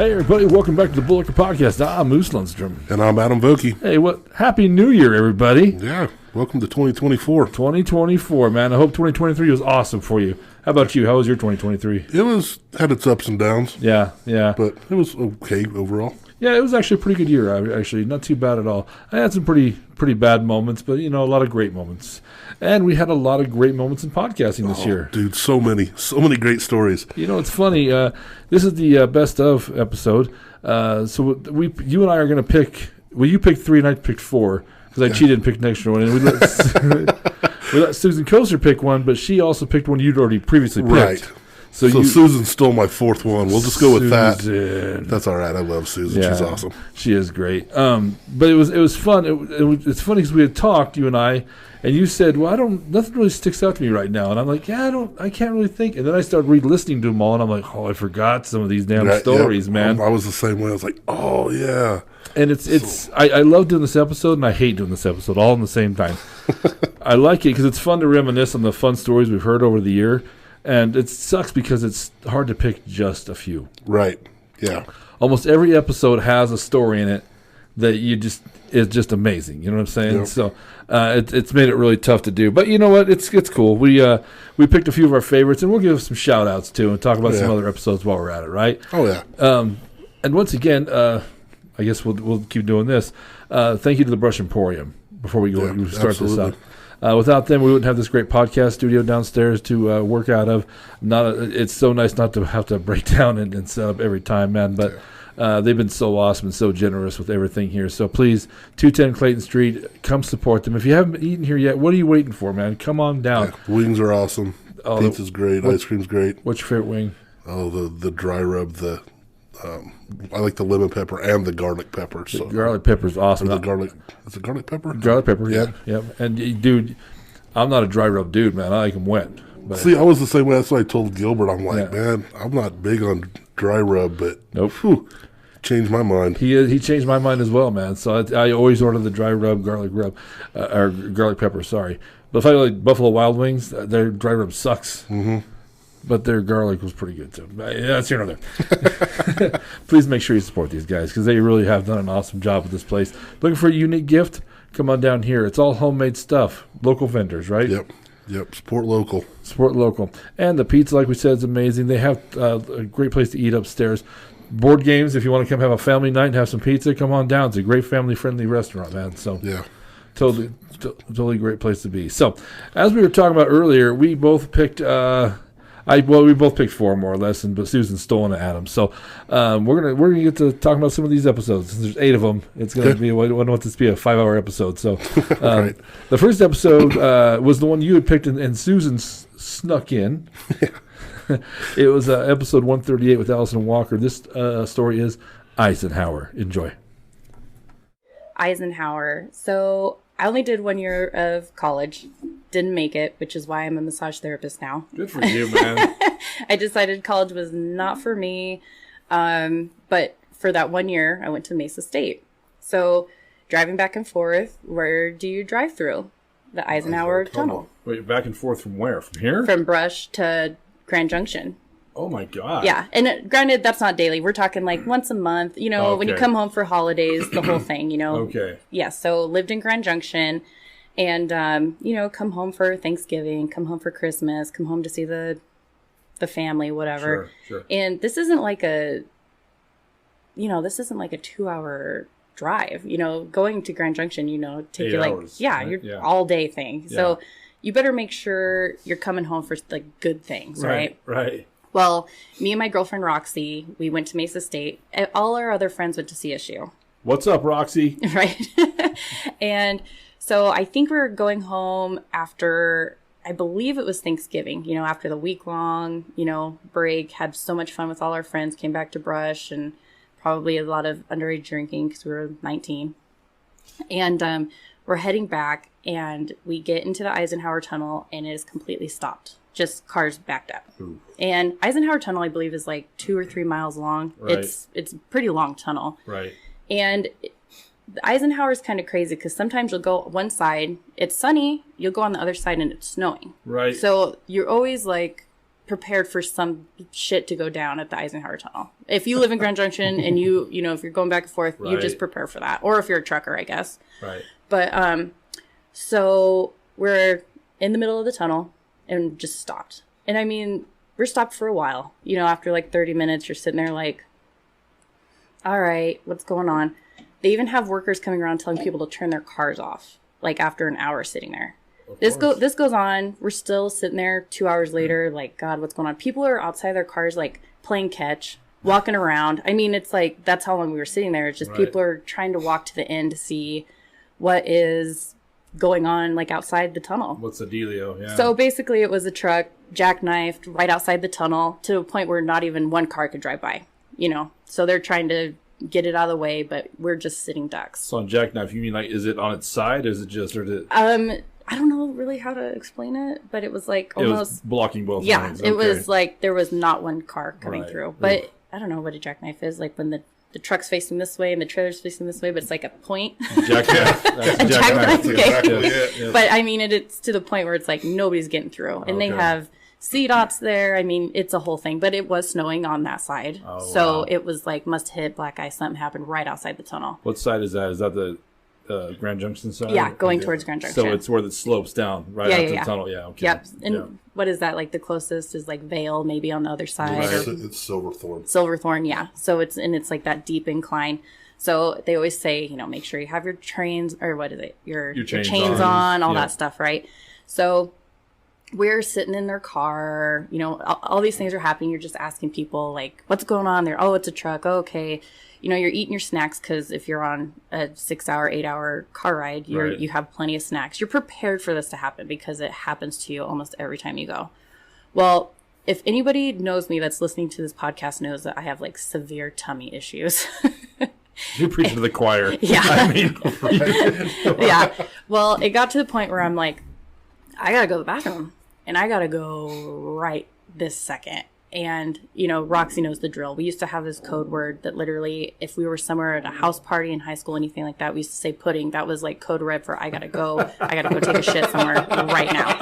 Hey everybody, welcome back to the Bullhucker podcast. I'm Moose Lundstrom. And I'm Adam Vokey. Hey, Happy New Year, everybody. Yeah, welcome to 2024. 2024, man. I hope 2023 was awesome for you. How about you? How was your 2023? It had its ups and downs. Yeah. But it was okay overall. Yeah, it was actually a pretty good year, actually. Not too bad at all. I had some pretty bad moments, but, a lot of great moments. And we had a lot of great moments in podcasting this year. Dude, so many great stories. It's funny. This is the best of episode. So you and I are going to pick. Well, you picked 3 and I picked 4 because I cheated and picked an extra one. And we let Susan Koser pick one, but she also picked one you'd already previously picked. Right. So Susan stole my 4th one. We'll just go with that. That's all right. I love Susan. Yeah, she's awesome. She is great. But it was fun. It's funny because we had talked, you and I, and you said, "Well, nothing really sticks out to me right now." And I'm like, "Yeah, I can't really think." And then I started re-listening to them all, and I'm like, "Oh, I forgot some of these damn stories, man." I was the same way. I was like, "Oh yeah." And I love doing this episode, and I hate doing this episode all in the same time. I like it because it's fun to reminisce on the fun stories we've heard over the year. And it sucks because it's hard to pick just a few. Right. Yeah. Almost every episode has a story in it that is just amazing. You know what I'm saying? Yep. So it's made it really tough to do. But you know what? It's cool. We picked a few of our favorites, and we'll give some shout outs too and talk about some other episodes while we're at it, right? Oh yeah. And once again, I guess we'll keep doing this. Thank you to the Brush Emporium before we start absolutely. This up. Without them, we wouldn't have this great podcast studio downstairs to work out of. It's so nice not to have to break down and set up every time, man. But they've been so awesome and so generous with everything here. So please, 210 Clayton Street, come support them. If you haven't eaten here yet, what are you waiting for, man? Come on down. Yeah, wings are awesome. Pizza's great. Ice cream's great. What's your favorite wing? Oh, the dry rub, I like the lemon pepper and the garlic pepper. The garlic pepper is awesome. Is it garlic pepper? Garlic pepper, yeah. And, dude, I'm not a dry rub dude, man. I like them wet. But see, I was the same way. That's what I told Gilbert. I'm like, man, I'm not big on dry rub, but changed my mind. He changed my mind as well, man. So I always order the dry rub, garlic pepper, sorry. But if I like Buffalo Wild Wings, their dry rub sucks. Mm-hmm. But their garlic was pretty good, too. That's here nor there. Please make sure you support these guys because they really have done an awesome job with this place. Looking for a unique gift? Come on down here. It's all homemade stuff. Local vendors, right? Yep. Support local. Support local. And the pizza, like we said, is amazing. They have a great place to eat upstairs. Board games, if you want to come have a family night and have some pizza, come on down. It's a great family-friendly restaurant, man. So yeah. Totally great place to be. So, as we were talking about earlier, we both picked... we both picked 4 more or less, but Susan's stolen to Adam. So we're gonna get to talk about some of these episodes. Since there's 8 of them, it's gonna be. I want this to be a 5-hour episode. So right. The first episode was the one you had picked, and Susan snuck in. It was episode 138 with Allison Walker. This story is Eisenhower. Enjoy. Eisenhower. So I only did 1 year of college. Didn't make it, which is why I'm a massage therapist now. Good for you, man. I decided college was not for me. But for that 1 year, I went to Mesa State. So driving back and forth, where do you drive through? The Eisenhower Tunnel. Wait, back and forth from where? From here? From Brush to Grand Junction. Oh, my God. Yeah. And granted, that's not daily. We're talking like once a month, when you come home for holidays, the whole thing, Okay. Yeah. So lived in Grand Junction. And, come home for Thanksgiving, come home for Christmas, come home to see the family, whatever. Sure. And this isn't like a 2-hour drive, going to Grand Junction, take 8 you hours, you're all day thing. Yeah. So you better make sure you're coming home for like good things, right? Right. Well, me and my girlfriend, Roxy, we went to Mesa State. All our other friends went to CSU. What's up, Roxy? Right. And so I think we were going home after, I believe it was Thanksgiving, after the week-long, break, had so much fun with all our friends, came back to Brush, and probably a lot of underage drinking because we were 19. And we're heading back, and we get into the Eisenhower Tunnel, and it is completely stopped. Just cars backed up. Ooh. And Eisenhower Tunnel, I believe, is like 2 or 3 miles long. Right. It's a pretty long tunnel. Right. And the Eisenhower is kind of crazy because sometimes you'll go one side, it's sunny, you'll go on the other side and it's snowing. Right. So you're always like prepared for some shit to go down at the Eisenhower Tunnel. If you live in Grand Junction and if you're going back and forth, you just prepare for that. Or if you're a trucker, I guess. Right. But, so we're in the middle of the tunnel and just stopped. And I mean, we're stopped for a while. After like 30 minutes, you're sitting there like, all right, what's going on? They even have workers coming around telling people to turn their cars off, like after an hour sitting there. This goes on. We're still sitting there 2 hours later, like, God, what's going on? People are outside their cars, like, playing catch, walking around. I mean, it's like, that's how long we were sitting there. It's just people are trying to walk to the end to see what is going on, like, outside the tunnel. What's the dealio? Yeah. So basically, it was a truck jackknifed right outside the tunnel to a point where not even one car could drive by, So they're trying to get it out of the way, but we're just sitting ducks. So on jackknife, you mean like, is it on its side? Or is it just, or did I don't know really how to explain it, but it was like almost... It was blocking both lanes. Yeah, it was like there was not one car coming through. But I don't know what a jackknife is, like when the truck's facing this way and the trailer's facing this way, but it's like a point. Jackknife. That's jackknife. Exactly it. But I mean, it's to the point where it's like nobody's getting through. And they have CDOTs there. I mean, it's a whole thing. But it was snowing on that side. Oh, so it was like must hit black ice. Something happened right outside the tunnel. What side is that? Is that the... Grand Junction side? Yeah, going towards Grand Junction. So it's where it slopes down right after the tunnel. Yeah, okay. Yep. And what is that? Like the closest is like Vale, maybe on the other side. It's Silverthorne. Silverthorne, yeah. So it's like that deep incline. So they always say, make sure you have your trains, or what is it? Your chains on, all that stuff, right? So we're sitting in their car, all these things are happening. You're just asking people like, what's going on there? Oh, it's a truck. Oh, okay. You're eating your snacks because if you're on a 6-hour, 8-hour car ride, you have plenty of snacks. You're prepared for this to happen because it happens to you almost every time you go. Well, if anybody knows me that's listening to this podcast knows that I have like severe tummy issues. You preach to the choir. Yeah. I mean, yeah. Well, it got to the point where I'm like, I got to go to the bathroom and I got to go right this second. And, Roxy knows the drill. We used to have this code word that literally, if we were somewhere at a house party in high school, anything like that, we used to say pudding. That was like code red for I gotta go take a shit somewhere right now.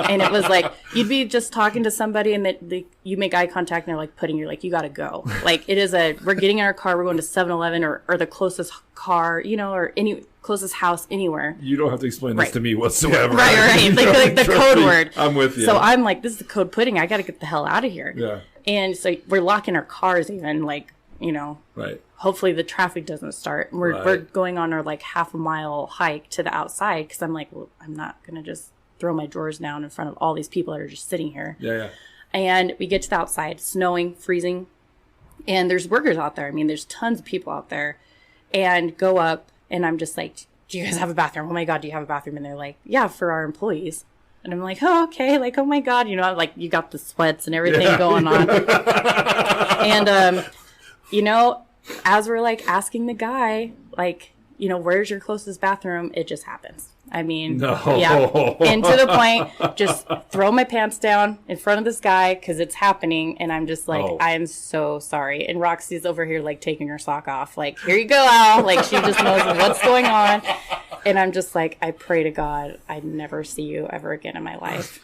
And it was like, you'd be just talking to somebody and you make eye contact and they're like pudding. You're like, you gotta go. Like it is we're getting in our car, we're going to 7-Eleven or the closest car, or any closest house anywhere. You don't have to explain this to me whatsoever. Right. Like the code word. I'm with you. So I'm like, this is the code pudding. I got to get the hell out of here. Yeah. And so we're locking our cars even like, right. Hopefully the traffic doesn't start. We're going on our like half a mile hike to the outside because I'm like, well, I'm not going to just throw my drawers down in front of all these people that are just sitting here. Yeah. And we get to the outside, snowing, freezing. And there's workers out there. I mean, there's tons of people out there. And go up and I'm just like, do you guys have a bathroom? Oh my God, do you have a bathroom? And they're like, yeah, for our employees. And I'm like, oh, okay. Like, oh my God, like you got the sweats and everything going on. And, as we're like asking the guy, like, where's your closest bathroom? It just happens. I mean, yeah. And to the point, just throw my pants down in front of this guy because it's happening. And I'm just like, I am so sorry. And Roxy's over here, like, taking her sock off. Like, here you go, Al. Like, she just knows what's going on. And I'm just like, I pray to God I'd never see you ever again in my life.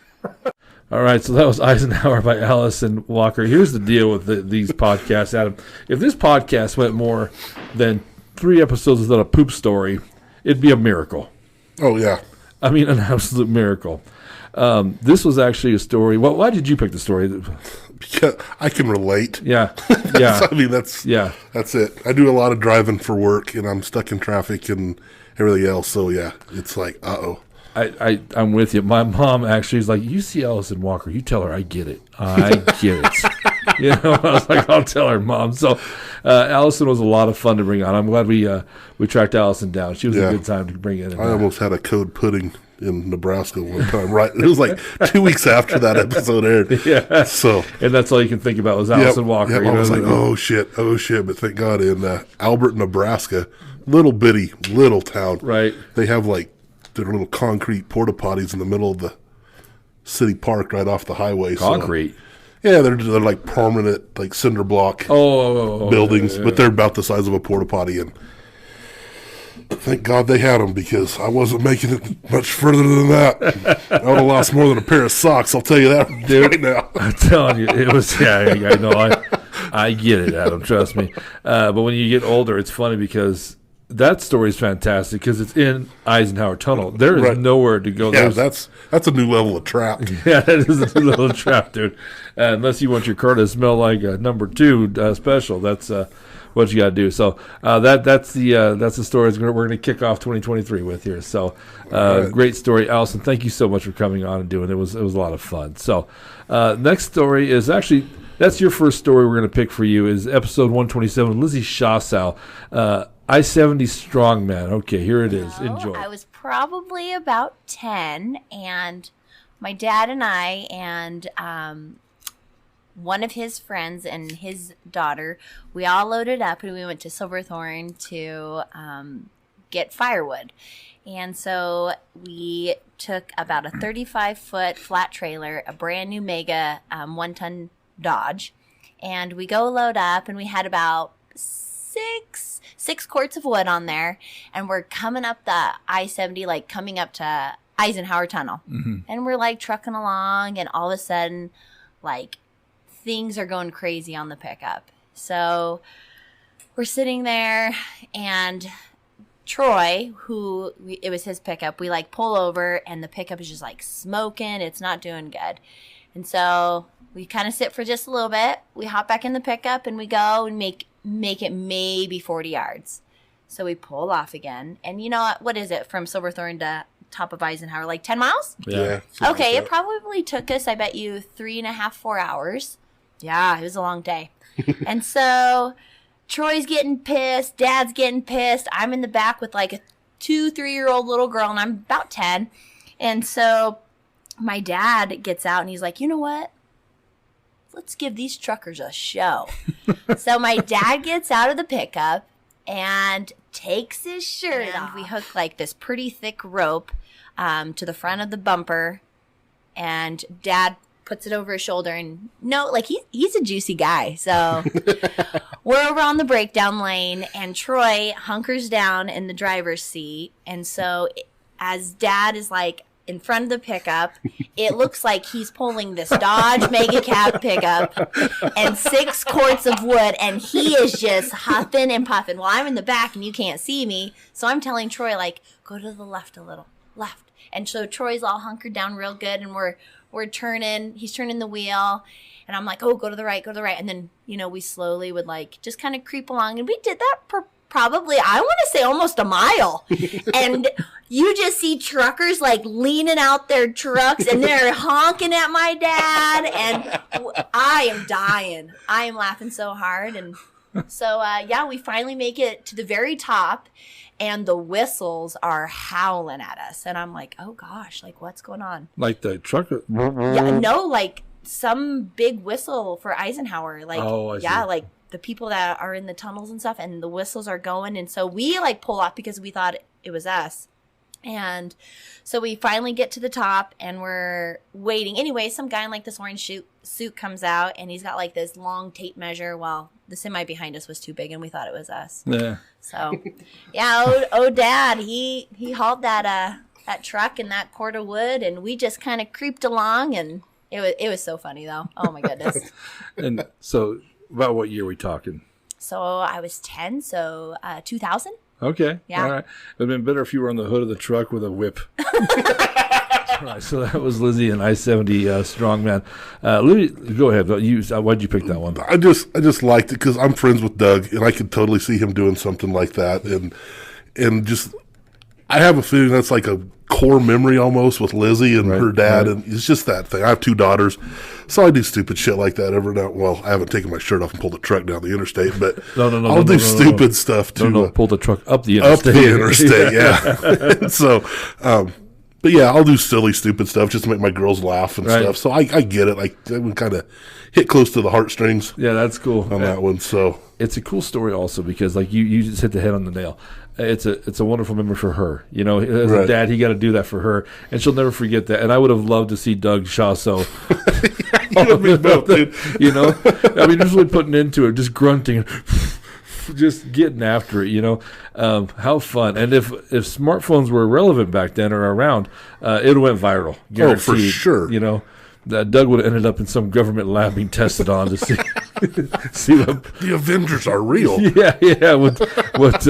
All right, so that was Eisenhower by Allison Walker. Here's the deal with these podcasts, Adam. If this podcast went more than 3 episodes without a poop story, it'd be a miracle. Oh, yeah. I mean, an absolute miracle. This was actually a story. Well, why did you pick the story? Because I can relate. Yeah. I mean, that's it. I do a lot of driving for work, and I'm stuck in traffic and everything else. So, yeah, it's like, uh-oh. I'm with you. My mom actually is like, you see Allison Walker, you tell her I get it. I get it. I was like, I'll tell her, Mom. So Allison was a lot of fun to bring on. I'm glad we tracked Allison down. She was a good time to bring in. I almost had a code pudding in Nebraska one time. Right, it was like 2 weeks after that episode aired. Yeah. So, and that's all you can think about was Allison Walker. Yep, I was like, oh shit. But thank God in Albert, Nebraska, little town. Right. They have like their little concrete porta potties in the middle of the city park right off the highway. Concrete. So, yeah, they're like permanent, like cinder block buildings, but they're about the size of a porta potty. And Thank God they had them because I wasn't making it much further than that. I would have lost more than a pair of socks, I'll tell you that right now. I'm telling you, it was, I know, I get it, Adam, trust me. But when you get older, it's funny because that story is fantastic because it's in Eisenhower Tunnel. There is nowhere to go. Yeah, that's a new level of trap. Yeah, that is a new level of trap, dude. Unless you want your car to smell like a number 2 special, that's what you got to do. So that's the story we're going to kick off 2023 with here. So great story, Allison. Thank you so much for coming on and doing it. It was a lot of fun. So next story is actually. That's your first story we're going to pick for you is episode 127, Lizzie Shawsow, I-70 Strongman. Okay, here it is. Enjoy. I was probably about 10, and my dad and I and one of his friends and his daughter, we all loaded up and we went to Silverthorne to get firewood. And so we took about a 35-foot flat trailer, a brand new Mega 1-ton Dodge, and we go load up, and we had about six quarts of wood on there, and we're coming up the I-70, like coming up to Eisenhower Tunnel, and we're like trucking along, and all of a sudden, like things are going crazy on the pickup. So we're sitting there, and Troy, it was his pickup, we like pull over, and the pickup is just like smoking. It's not doing good, and so we kind of sit for just a little bit. We hop back in the pickup and we go and make it maybe 40 yards. So we pull off again. And you know what is it from Silverthorne to top of Eisenhower? Like 10 miles? Yeah. Okay, it probably took us, I bet you, 3.5, 4 hours. Yeah, it was a long day. And so Troy's getting pissed. Dad's getting pissed. I'm in the back with like a 2-3-year-old little girl, and I'm about 10. And so my dad gets out and he's like, you know what? Let's give these truckers a show. So my dad gets out of the pickup and takes his shirt off. We hook like this pretty thick rope to the front of the bumper, and Dad puts it over his shoulder. And he's a juicy guy. So we're over on the breakdown lane, and Troy hunkers down in the driver's seat. And so as Dad is like in front of the pickup, it looks like he's pulling this Dodge Mega Cab pickup and 6 quarts of wood, and he is just huffing and puffing. Well, I'm in the back and you can't see me, so I'm telling Troy, like, go to the left a little, left. And so Troy's all hunkered down real good, and we're turning, he's turning the wheel, and I'm like, oh, go to the right. And then, we slowly would like just kind of creep along, and we did that probably, I want to say almost a mile. And you just see truckers like leaning out their trucks, and they're honking at my dad, and I am dying. I am laughing so hard. And so, we finally make it to the very top, and the whistles are howling at us. And I'm like, oh gosh, like what's going on? Like the trucker? Yeah, no, like some big whistle for Eisenhower. Like, I see. Like the people that are in the tunnels and stuff, and the whistles are going. And so we like pull off because we thought it was us. And so we finally get to the top, and we're waiting. Anyway, some guy in like this orange suit comes out, and he's got like this long tape measure. Well, the semi behind us was too big, and we thought it was us. Yeah. So, yeah, Dad, he hauled that truck and that quart of wood, and we just kind of creeped along, and it was so funny though. Oh my goodness. And so, about what year are we talking? So I was 10, so 2000. Okay. Yeah. All right. It would have been better if you were on the hood of the truck with a whip. Right. So that was Lizzie and I-70 Strongman. Lizzie, go ahead. Why'd you pick that one? I just liked it because I'm friends with Doug, and I could totally see him doing something like that. And just, I have a feeling that's like a core memory almost with Lizzie and her dad, and it's just that thing. I have 2 daughters, so I do stupid shit like that every now. Well, I haven't taken my shirt off and pulled the truck down the interstate, but I'll do stupid stuff too. Pull the truck up the interstate. Up the interstate, yeah. So, but yeah, I'll do silly, stupid stuff just to make my girls laugh and stuff. So I get it. Like, I would kind of hit close to the heartstrings. Yeah, that's cool on that one. So it's a cool story also because like you just hit the head on the nail. It's a wonderful memory for her. As a dad, he got to do that for her, and she'll never forget that. And I would have loved to see Doug Shawsow. I mean, just really putting into it, just grunting. just getting after it, how fun. And if smartphones were relevant back then or around, it went viral. Guaranteed, for sure. That Doug would have ended up in some government lab being tested on to see what the Avengers are real. Yeah, what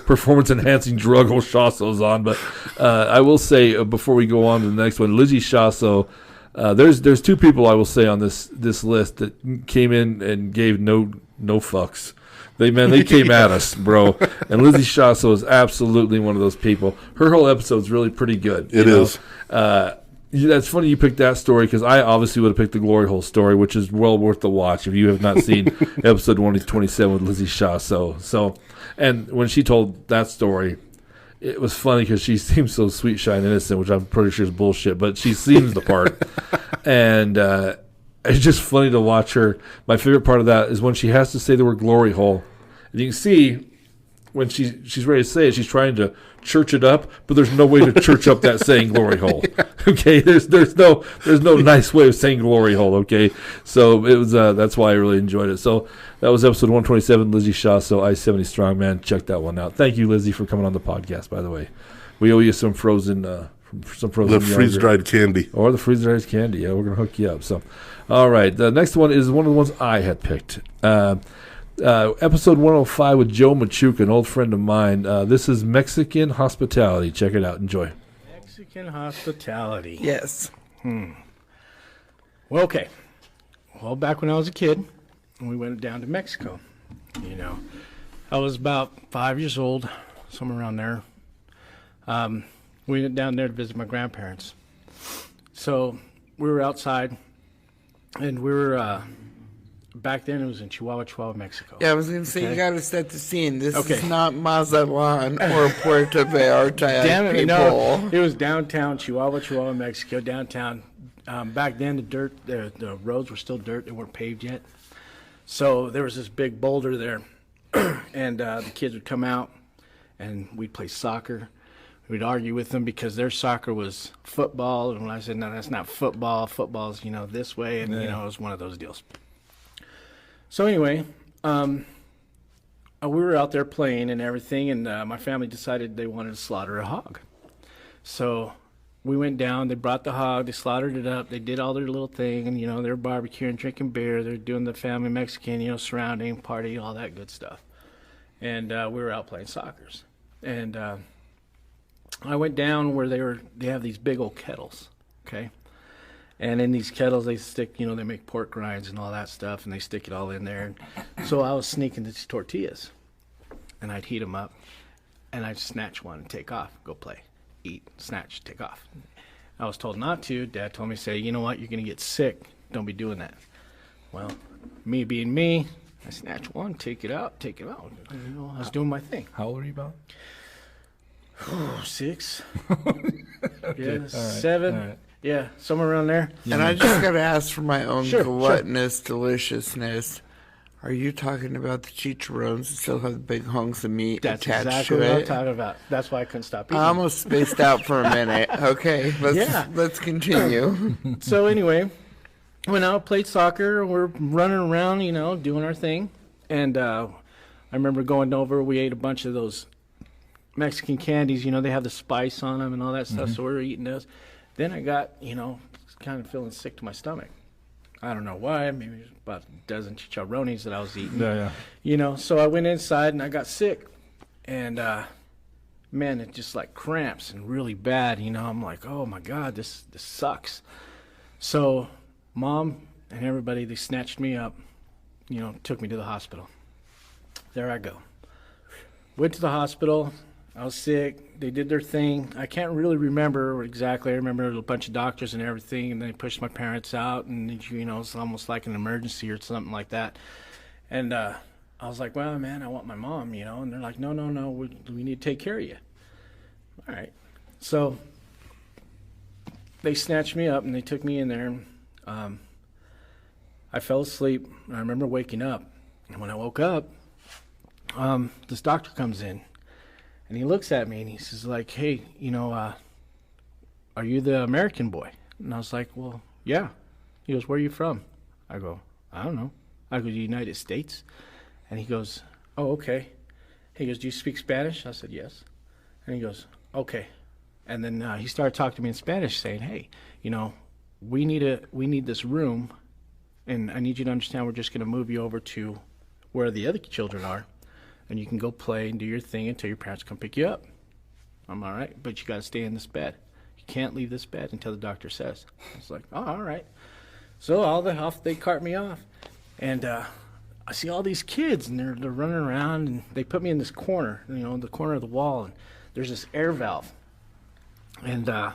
performance enhancing drug old Shawso's on. But I will say before we go on to the next one, Lizzie Shawso. There's two people I will say on this list that came in and gave no fucks. They came at us, bro. And Lizzie Shawso is absolutely one of those people. Her whole episode's really pretty good. It is. That's funny you picked that story because I obviously would have picked the glory hole story, which is well worth the watch if you have not seen episode 127 with Lizzie Shawso. So, and when she told that story, it was funny because she seems so sweet, shy, and innocent, which I'm pretty sure is bullshit, but she seems the part. And it's just funny to watch her. My favorite part of that is when she has to say the word glory hole. And you can see when she's ready to say it, she's trying to church it up, but there's no way to church up that saying glory hole. Okay, there's no nice way of saying glory hole. Okay, so it was that's why I really enjoyed it. So that was episode 127, Lizzie Shawso, I-70 Strongman. Check that one out. Thank you, Lizzie, for coming on the podcast. By the way, we owe you some frozen the freeze-dried candy or the freeze-dried candy. Yeah, we're gonna hook you up. So, all right, the next one is one of the ones I had picked. Episode 105 with Joe Machuca, an old friend of mine. This is Mexican Hospitality. Check it out. Enjoy. Mexican Hospitality. Yes. Well, okay. Well, back when I was a kid, we went down to Mexico. I was about 5 years old, somewhere around there. We went down there to visit my grandparents. So we were outside, and we were... back then, it was in Chihuahua, Mexico. Yeah, I was going to say, you got to set the scene. This Okay. is not Mazatlan or Puerto Vallarta. Damn it, people. no. It was downtown Chihuahua, Mexico, downtown. Back then, the roads were still dirt. They weren't paved yet. So there was this big boulder there, and the kids would come out, and we'd play soccer. We'd argue with them because their soccer was football, and when I said, no, that's not football. Football's, this way, and, it was one of those deals. So anyway, we were out there playing and everything, and my family decided they wanted to slaughter a hog. So we went down, they brought the hog, they slaughtered it up, they did all their little thing, and, they were barbecuing, drinking beer, they're doing the family Mexican, surrounding, party, all that good stuff. And we were out playing soccer. And I went down where they have these big old kettles, okay? And in these kettles, they stick, they make pork rinds and all that stuff, and they stick it all in there. So I was sneaking these tortillas, and I'd heat them up, and I'd snatch one and take off, go play, eat, snatch, take off. I was told not to. Dad told me, say, you know what, you're going to get sick. Don't be doing that. Well, me being me, I snatch one, take it out. I was doing my thing. How old are you about? 6. Yeah, right. 7. Right. Yeah, somewhere around there. And I just got to ask for my own Sure. gluttonous deliciousness. Are you talking about the chicharrones that still have the big hunks of meat That's attached exactly to what it? I'm talking about. That's why I couldn't stop eating. I almost spaced out for a minute. Okay, let's continue. So anyway, went out, played soccer. We're running around, doing our thing. And I remember going over, we ate a bunch of those Mexican candies. They have the spice on them and all that stuff, so we were eating those. Then I got, kind of feeling sick to my stomach. I don't know why. Maybe it was about a dozen chicharrones that I was eating. Yeah. So I went inside and I got sick. And, man, it just like cramps and really bad. I'm like, oh, my God, this sucks. So Mom and everybody, they snatched me up, took me to the hospital. There I go. Went to the hospital. I was sick. They did their thing. I can't really remember exactly. I remember a bunch of doctors and everything, and they pushed my parents out, and, it's almost like an emergency or something like that. And I was like, well, man, I want my mom, And they're like, no, we need to take care of you. All right. So they snatched me up, and they took me in there. I fell asleep, and I remember waking up. And when I woke up, this doctor comes in. And he looks at me and he says, like, hey, are you the American boy? And I was like, well, yeah. He goes, where are you from? I go, I don't know. I go, the United States? And he goes, oh, okay. He goes, do you speak Spanish? I said, yes. And he goes, okay. And then he started talking to me in Spanish, saying, hey, we need this room, and I need you to understand we're just going to move you over to where the other children are, and you can go play and do your thing until your parents come pick you up. I'm all right, but you got to stay in this bed. You can't leave this bed until the doctor says. I was like, oh, all right. So they cart me off, and I see all these kids, and they're running around, and they put me in this corner, the corner of the wall, and there's this air valve. And I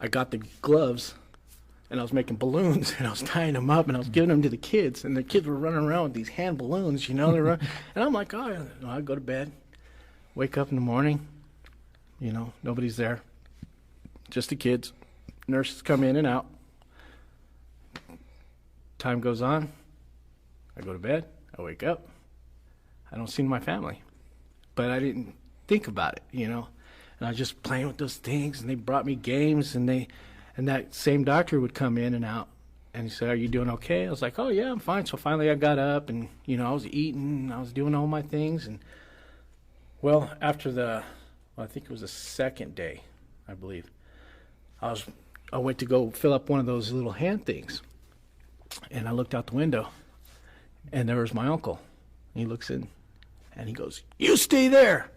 got the gloves, and I was making balloons, and I was tying them up, and I was giving them to the kids, and the kids were running around with these hand balloons, and I'm like, oh, I go to bed, wake up in the morning, nobody's there, just the kids. Nurses come in and out. Time goes on. I go to bed. I wake up. I don't see my family, but I didn't think about it, And I was just playing with those things, and they brought me games, and that same doctor would come in and out, and he said, are you doing okay? I was like, oh, yeah, I'm fine. So finally I got up, and, I was eating, and I was doing all my things. And, well, after I think it was the second day, I believe, I went to go fill up one of those little hand things, and I looked out the window, and there was my uncle. He looks in, and he goes, you stay there.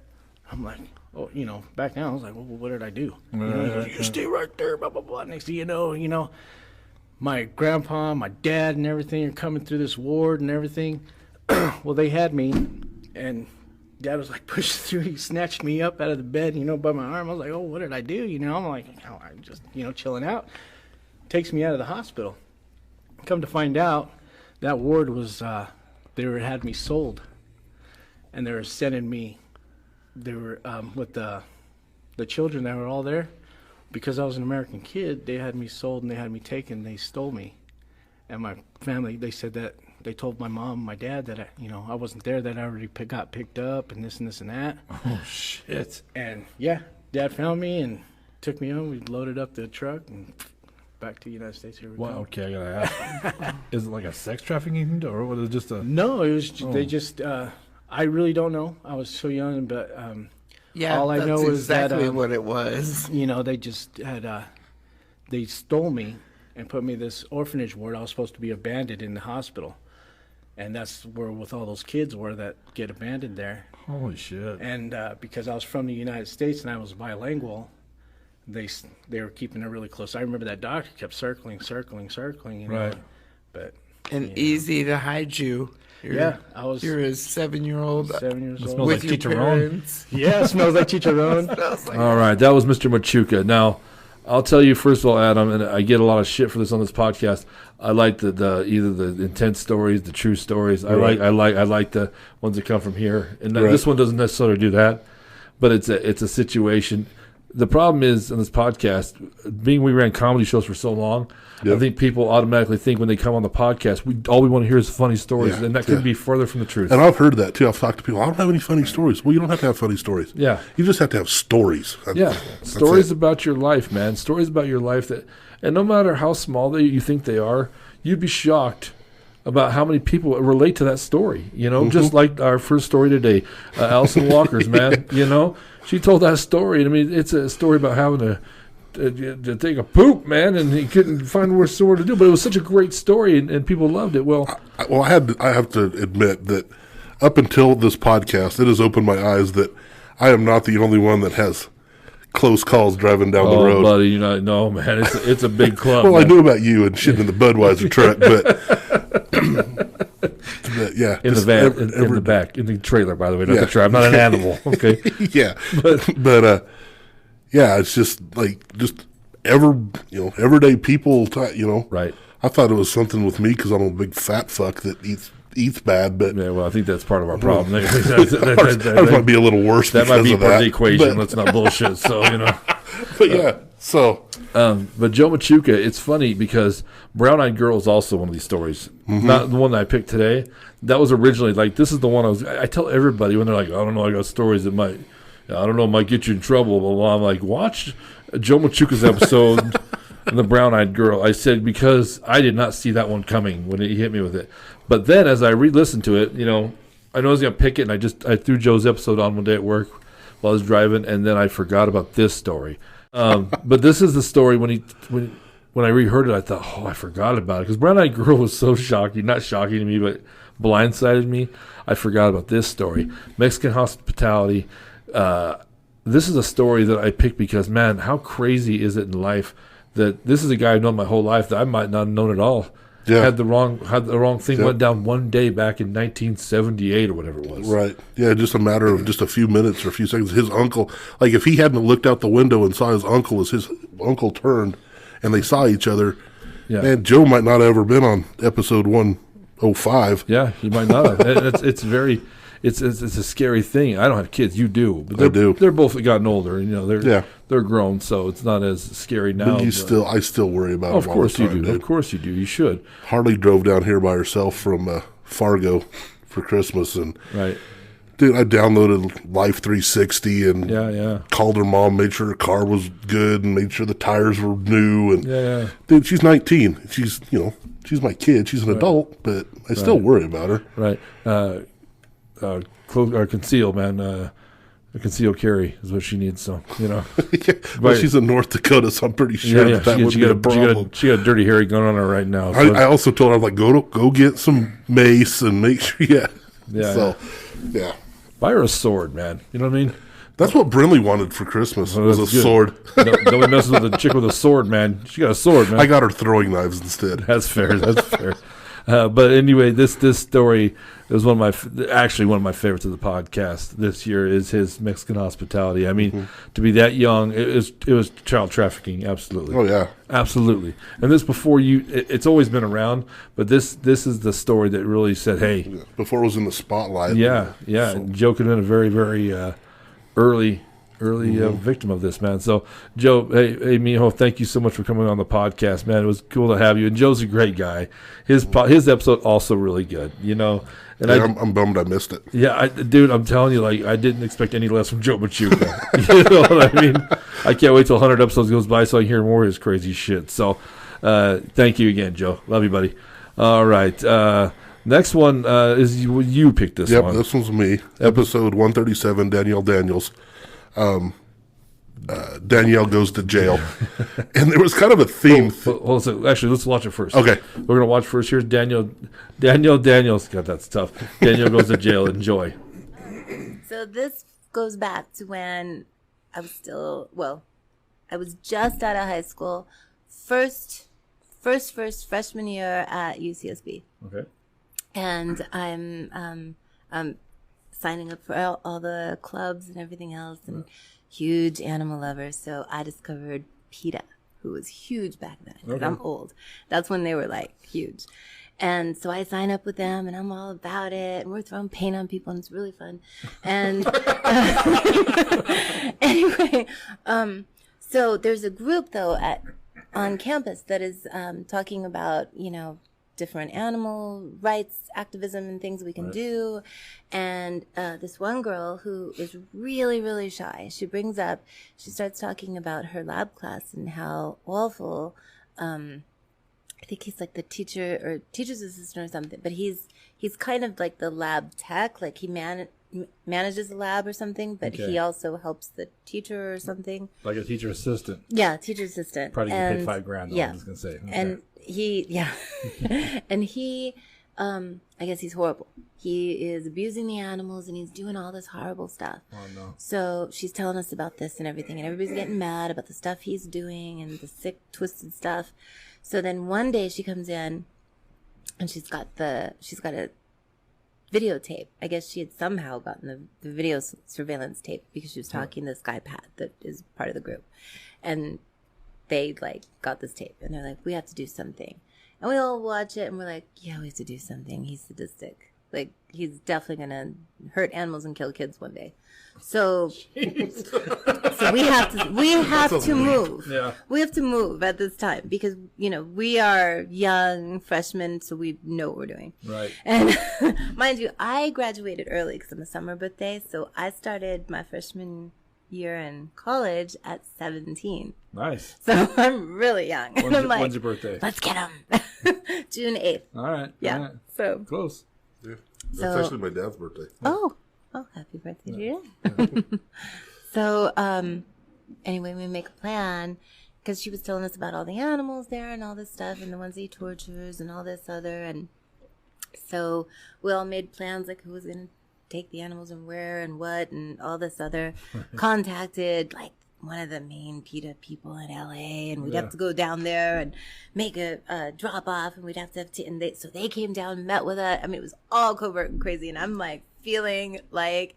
I'm like, oh, back down. I was like, well, what did I do? You stay right there, blah, blah, blah. Next thing you know, my grandpa, my dad, and everything are coming through this ward and everything. Well, they had me, and Dad was like pushing through. He snatched me up out of the bed, by my arm. I was like, oh, what did I do? I'm like, oh, I'm just, chilling out. Takes me out of the hospital. Come to find out, that ward was, had me sold, and they were sending me. They were with the children that were all there. Because I was an American kid, they had me sold and they had me taken. They stole me, and my family. They said that they told my mom, and my dad that I wasn't there. That I already got picked up and this and this and that. Oh shit! And yeah, Dad found me and took me home. We loaded up the truck and back to the United States. Here we go. Okay, I gotta ask. Is it like a sex trafficking, or was it just a? No, it was. They just. I really don't know. I was so young, but all I know is exactly that what it was. They just had they stole me and put me in this orphanage ward. I was supposed to be abandoned in the hospital, and that's where with all those kids were that get abandoned there. Holy shit! And because I was from the United States and I was bilingual, they were keeping it really close. I remember that doctor kept circling, right? But easy to hide you. You're a 7-year-old. 7 years old. Smells with like your chicharron. parents. Yeah, it smells like chicharron. All right, that was Mr. Machuca. Now, I'll tell you first of all, Adam, and I get a lot of shit for this on this podcast. I like the either the intense stories, the true stories. Right. I like the ones that come from here, and this one doesn't necessarily do that, but it's a situation. The problem is on this podcast, being we ran comedy shows for so long, I think people automatically think when they come on the podcast, all we want to hear is funny stories, and that could be further from the truth. And I've heard that too. I've talked to people. I don't have any funny stories. Well, you don't have to have funny stories. Yeah, you just have to have stories. Stories about your life, man. Stories about your life and no matter how small you think they are, you'd be shocked about how many people relate to that story. Just like our first story today, Allison Walker's, man. She told that story. I mean, it's a story about having to take a poop, man, and he couldn't find somewhere to do. But it was such a great story, and people loved it. Well, I have to admit that up until this podcast, it has opened my eyes that I am not the only one that has close calls driving down the road. Buddy, no, man, it's a big club. Well, man. I knew about you and shitting in the Budweiser truck, but yeah, in the van, in the back, in the trailer. By the way, not the truck. I'm not an animal. Okay, yeah, but it's just everyday people. Right. I thought it was something with me because I'm a big fat fuck that eats bad, but yeah, well, I think that's part of our problem. that might be a little worse. That might be part of the equation. But, let's not bullshit. So But yeah, so. But Joe Machuca, it's funny because Brown Eyed Girl is also one of these stories. Mm-hmm. Not the one that I picked today. That was originally this is the one I tell everybody when they're like, I don't know, I got stories that might get you in trouble. Blah, blah. I'm like, watch Joe Machuca's episode. And the Brown Eyed Girl. I said because I did not see that one coming when he hit me with it. But then as I re-listened to it, I was gonna pick it, and I threw Joe's episode on one day at work while I was driving, and then I forgot about this story. But this is the story when I reheard it, I thought, I forgot about it, because Brown Eyed Girl was so shocking, not shocking to me, but blindsided me. I forgot about this story, Mexican hospitality. This is a story that I picked because, man, how crazy is it in life that this is a guy I've known my whole life that I might not have known at all. Yeah. Had the wrong thing, went down one day back in 1978 or whatever it was. Right. Yeah, just a matter of just a few minutes or a few seconds. His uncle, like if he hadn't looked out the window and saw his uncle as his uncle turned and they saw each other, man, Joe might not have ever been on episode 105. Yeah, he might not have. It's a scary thing. I don't have kids. You do. But I do. They're both gotten older. They're grown, so it's not as scary now. But I still worry about them. Of course all the time, you do. dude. Of course you do. You should. Harley drove down here by herself from Fargo for Christmas, and dude, I downloaded Life 360 and called her mom, made sure her car was good, and made sure the tires were new. And dude, she's 19. She's my kid. She's an adult, but I still worry about her. Right. Conceal, man. Conceal carry is what she needs. So Well, she's in North Dakota, so I'm pretty sure that would be a problem. She got a dirty Harry going on her right now. So I also told her, I'm like, go get some mace and make sure. Buy her a sword, man. You know what I mean? That's what Brinley wanted for Christmas. Was a sword. Nobody messes with a chick with a sword, man. She got a sword, man. I got her throwing knives instead. That's fair. That's fair. But anyway, this story is one of my favorites of the podcast this year. Is his Mexican hospitality. I mean, to be that young, it was child trafficking. Absolutely. Oh yeah, absolutely. And this before it's always been around, but this is the story that really said, hey, before it was in the spotlight. Yeah. So. Joe could have been a very, very early victim of this, man. So, Joe, hey, mijo, thank you so much for coming on the podcast, man. It was cool to have you. And Joe's a great guy. His episode also really good, And I'm bummed I missed it. Yeah, dude, I'm telling you, like, I didn't expect any less from Joe Machuca. You know what I mean? I can't wait till 100 episodes goes by so I can hear more of his crazy shit. So, thank you again, Joe. Love you, buddy. All right. Next one is you picked this one. Yep, this one's me. Episode 137, Danielle Daniels. Danielle goes to jail. And there was kind of a theme. Actually, let's watch it first. Okay. We're going to watch first. Here's Danielle Daniels. God, that's tough. Danielle goes to jail. Enjoy. So this goes back to when I was I was just out of high school. First freshman year at UCSB. Okay. And I'm signing up for all the clubs and everything else, and huge animal lover. So I discovered PETA, who was huge back then. Okay. I'm old. That's when they were like huge. And so I sign up with them, and I'm all about it. And we're throwing paint on people, and it's really fun. And anyway, so there's a group though on campus that is talking about different animal rights activism and things we can do. And this one girl who is really, really shy, she starts talking about her lab class and how awful, I think he's like the teacher or teacher's assistant or something, but he's kind of like the lab tech, like he manages the lab or something, but he also helps the teacher or something. Like a teacher assistant. Yeah, teacher assistant. Probably get paid $5,000. Yeah. I was gonna say. Okay. And he, I guess he's horrible. He is abusing the animals and he's doing all this horrible stuff. Oh no! So she's telling us about this and everything, and everybody's getting mad about the stuff he's doing and the sick, twisted stuff. So then one day she comes in, and she's got a videotape. I guess she had somehow gotten the video surveillance tape because she was talking to this guy, Pat, that is part of the group. And they got this tape and they're like, we have to do something. And we all watch it and we're like, yeah, we have to do something. He's sadistic. Like, he's definitely going to hurt animals and kill kids one day. So we have to move. Yeah. We have to move at this time because, we are young freshmen, so we know what we're doing. Right. And mind you, I graduated early because I'm a summer birthday. So I started my freshman year in college at 17. Nice. So I'm really young. When's your birthday? Let's get him. June 8th. All right. Yeah. All right. So close. Yeah. So- That's actually my dad's birthday. Oh, happy birthday to you. So, anyway, we make a plan because she was telling us about all the animals there and all this stuff and the ones he tortures and all this other. And so we all made plans like who was going to take the animals and where and what and all this other. Contacted like one of the main PETA people in LA, and we'd have to go down there and make a drop off, and we'd have to so they came down and met with us. I mean, it was all covert and crazy, and I'm like feeling like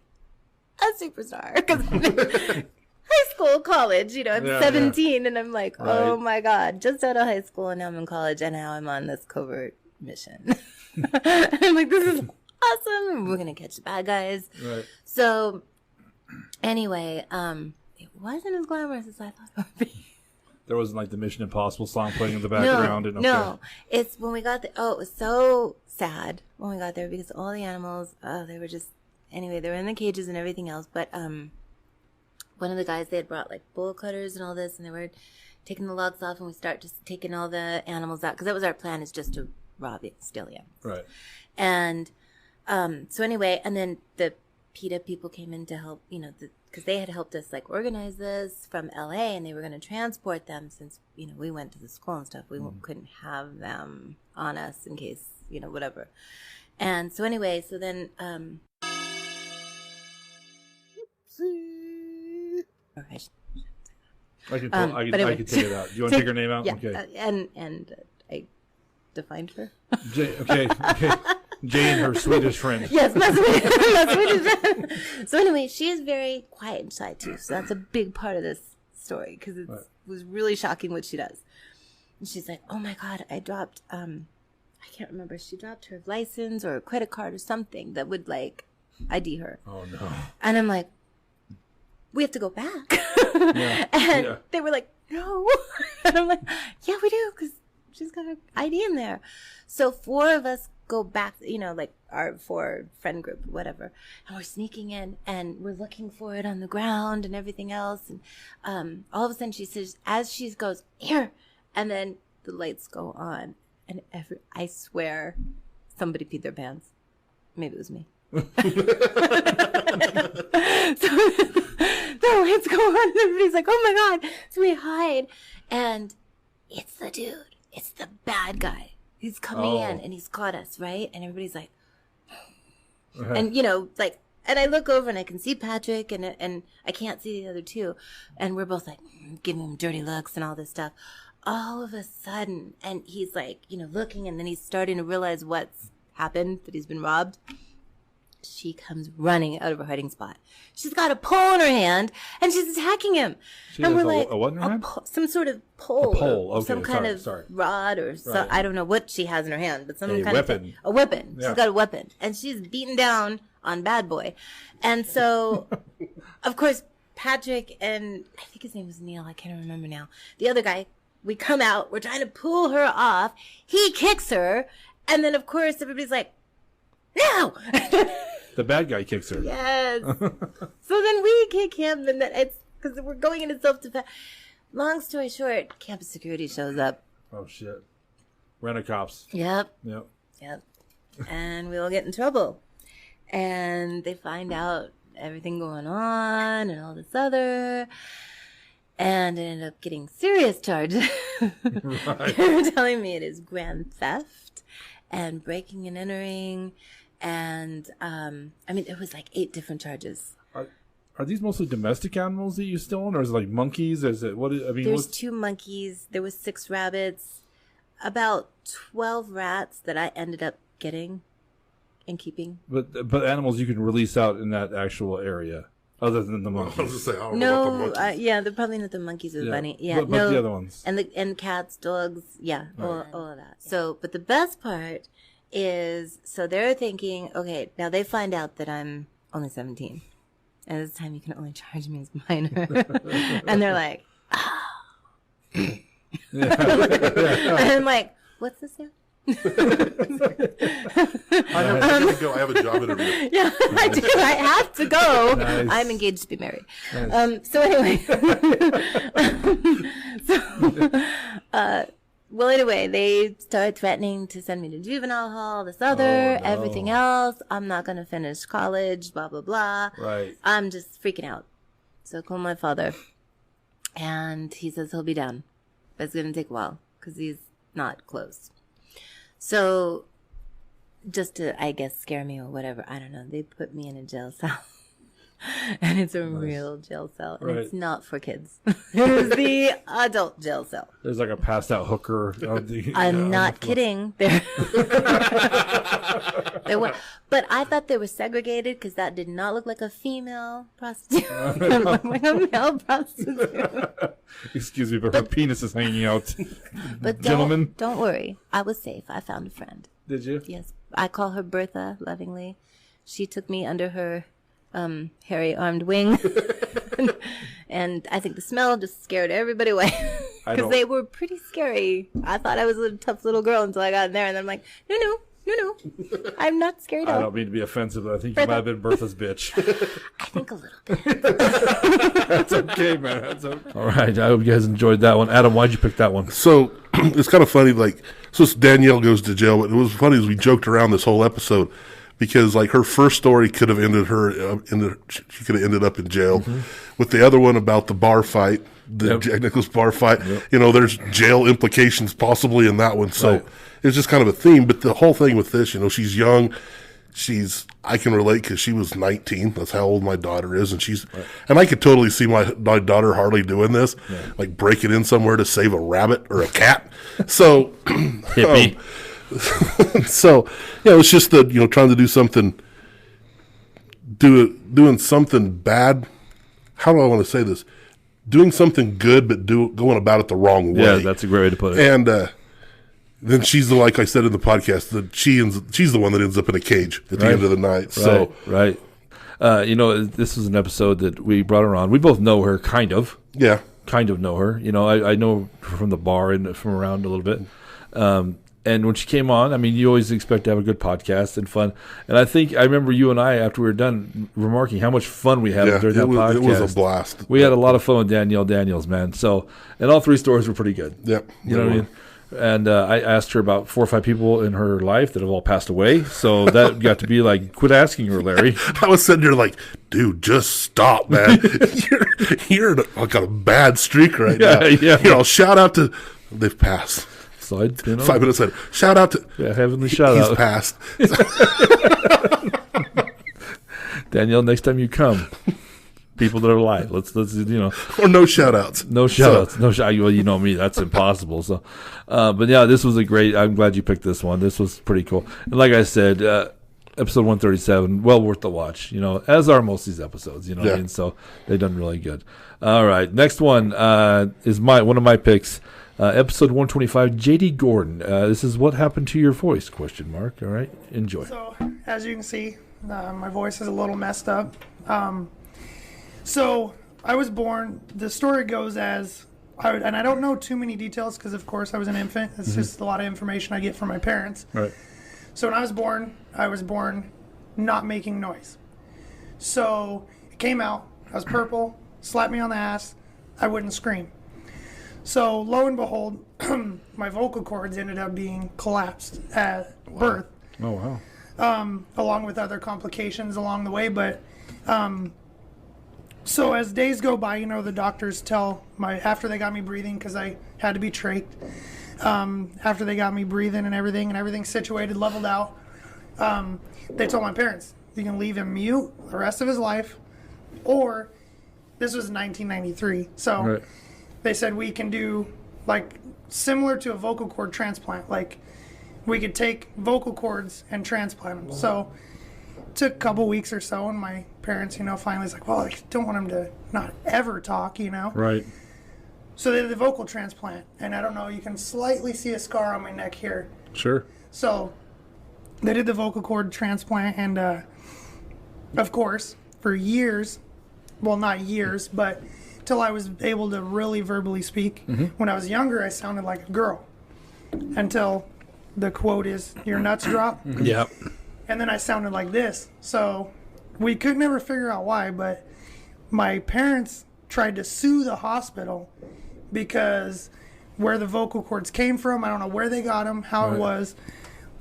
a superstar because high school, college, I'm 17, and I'm like, oh my God, just out of high school, and now I'm in college, and now I'm on this covert mission. I'm like, this is awesome. We're gonna catch the bad guys. Right. So anyway, it wasn't as glamorous as I thought it would be. There wasn't like the Mission Impossible song playing in the background. No. It's when we got there. Oh, it was so sad when we got there because all the animals, they were just, anyway, they were in the cages and everything else. But one of the guys, they had brought like bull cutters and all this, and they were taking the logs off, and we start just taking all the animals out because that was our plan, is just to rob it, steal the animals. Right. And so anyway, and then the PETA people came in to help, because they had helped us like organize this from LA, and they were going to transport them since, we went to the school and stuff. We couldn't have them on us in case, whatever. And so anyway, so then, okay. I can take it out. Do you want to take her name out? Yeah. Okay. And I defined her. Okay. Jane, her Swedish friend. Yes, my Swedish friend. So anyway, she is very quiet inside too. So that's a big part of this story because it was really shocking what she does. And she's like, "Oh my God, I dropped. I can't remember. She dropped her license or a credit card or something that would like ID her." Oh no! And I'm like, "We have to go back." And they were like, "No," and I'm like, "Yeah, we do because she's got her ID in there." So 4 of us go back, like our 4 friend group, whatever. And we're sneaking in and we're looking for it on the ground and everything else. And all of a sudden she says, as she goes, "Here," and then the lights go on. And I swear somebody peed their pants. Maybe it was me. So the lights go on and everybody's like, "Oh my God." So we hide. And it's the dude. It's the bad guy. He's coming in and he's caught us, right? And everybody's like, and like, and I look over and I can see Patrick and I can't see the other 2. And we're both like giving him dirty looks and all this stuff. All of a sudden, and he's like, looking, and then he's starting to realize what's happened, that he's been robbed. She comes running out of her hiding spot. She's got a pole in her hand, and she's attacking him. And we're like, a what in her hand? Some sort of pole. A pole, okay. Some kind of rod or Right. I don't know what she has in her hand, but some A kind weapon. of a weapon. Yeah. She's got a weapon, and she's beating down on bad boy. And so, of course, Patrick and I think his name was Neil. I can't remember now. The other guy. We come out. We're trying to pull her off. He kicks her, and then of course everybody's like, "No!" The bad guy kicks her. Yes. So then we kick him, and then it's because we're going into self-defense. Long story short, campus security shows up. Oh shit! Rent-a-cops. Yep. Yep. And we all get in trouble, and they find out everything going on and all this other, and ended up getting serious charges. Right. They were telling me it is grand theft and breaking and entering. And, it was like 8 different charges. Are these mostly domestic animals that you stolen, or is it like monkeys? Is it There's 2 monkeys. There was 6 rabbits, about 12 rats that I ended up getting and keeping. But animals you can release out in that actual area, other than the monkeys. I was just saying, I don't know about the monkeys. They're probably not the monkeys or the bunny. Yeah, but no, the other ones. and cats, dogs, all of that. So, but the best part is, so they're thinking, okay, now they find out that I'm only 17. And this time you can only charge me as minor. And they're like, and I'm like, what's this now? I gotta go. I have a job interview. Yeah, I do. I have to go. Nice. I'm engaged to be married. Nice. So anyway, Well, anyway, they started threatening to send me to juvenile hall, this other, everything else. I'm not going to finish college, blah, blah, blah. Right. I'm just freaking out. So I called my father, and he says he'll be down. But it's going to take a while because he's not close. So just to, I guess, scare me or whatever, I don't know, they put me in a jail cell. And it's a real jail cell. And it's not for kids. It is the adult jail cell. There's like a passed out hooker. I'm not kidding. There were, but I thought they were segregated because that did not look like a female prostitute. It looked like a male prostitute. Excuse me, but her penis is hanging out. But gentlemen, don't worry. I was safe. I found a friend. Did you? Yes. I call her Bertha lovingly. She took me under her hairy armed wing. And I think the smell just scared everybody away because they were pretty scary. I thought I was a tough little girl until I got in there, and I'm like, no, I'm not scared. I don't mean to be offensive, but I think you might have been Bertha's bitch. I think a little bit. That's okay, man. That's okay. All right, I hope you guys enjoyed that one. Adam, why'd you pick that one? So it's kind of funny, like, so Danielle goes to jail, but it was funny as we joked around this whole episode because, like, her first story could have ended her she could have ended up in jail. Mm-hmm. With the other one about the bar fight, the Jack Nicklaus bar fight, there's jail implications possibly in that one. So it's just kind of a theme. But the whole thing with this, she's young. I can relate because she was 19. That's how old my daughter is. And and I could totally see my daughter Harley doing this, like breaking in somewhere to save a rabbit or a cat. So, hippie. So, it's just trying to do something, doing something bad. How do I want to say this? Doing something good, but going about it the wrong way. Yeah, that's a great way to put it. And then she's like I said in the podcast, she's the one that ends up in a cage at the end of the night. So right. This was an episode that we brought her on. We both know her, kind of. Yeah. Kind of know her. I know her from the bar and from around a little bit. And when she came on, I mean, you always expect to have a good podcast and fun. And I remember you and I, after we were done, remarking how much fun we had during that podcast. It was a blast. We had a lot of fun with Danielle Daniels, man. So, and all three stories were pretty good. Yep. You know what I mean? And I asked her about 4 or 5 people in her life that have all passed away. So that got to be like, quit asking her, Larry. I was sitting there like, dude, just stop, man. you're like on a bad streak right now. Yeah. Shout out to, they've passed. So 5 minutes later, shout out to heavenly shout out. He's passed. Danielle, next time you come, people that are alive, let's or no shout outs. No shout outs. Well, you know me, that's impossible. So but yeah, this was I'm glad you picked this one. This was pretty cool. And like I said, episode 137, well worth the watch, as are most of these episodes, what I mean? So they've done really good. All right, next one is one of my picks. Episode 125, JD Gordon. This is What Happened to Your Voice? ? All right, enjoy. So, as you can see, my voice is a little messed up. So, I was born, the story goes and I don't know too many details because, of course, I was an infant. It's just a lot of information I get from my parents. Right. So, when I was born not making noise. So, it came out. I was purple, slapped me on the ass. I wouldn't scream. So, lo and behold, my vocal cords ended up being collapsed at birth. Oh, wow. Along with other complications along the way. But, so as days go by, the doctors after they got me breathing, because I had to be trached, after they got me breathing and everything situated, leveled out, they told my parents, you can leave him mute the rest of his life, or, this was 1993, so... Right. They said we can do, like, similar to a vocal cord transplant. Like, we could take vocal cords and transplant them. So, it took a couple weeks or so, and my parents, finally was like, well, I don't want him to not ever talk, Right. So they did the vocal transplant. And I don't know, you can slightly see a scar on my neck here. Sure. So, they did the vocal cord transplant, and, of course, for years, well, not years, but... till I was able to really verbally speak. Mm-hmm. When I was younger, I sounded like a girl. Until the quote is, your nuts drop. Yep. And then I sounded like this. So we could never figure out why, but my parents tried to sue the hospital because where the vocal cords came from. I don't know where they got them, how it was.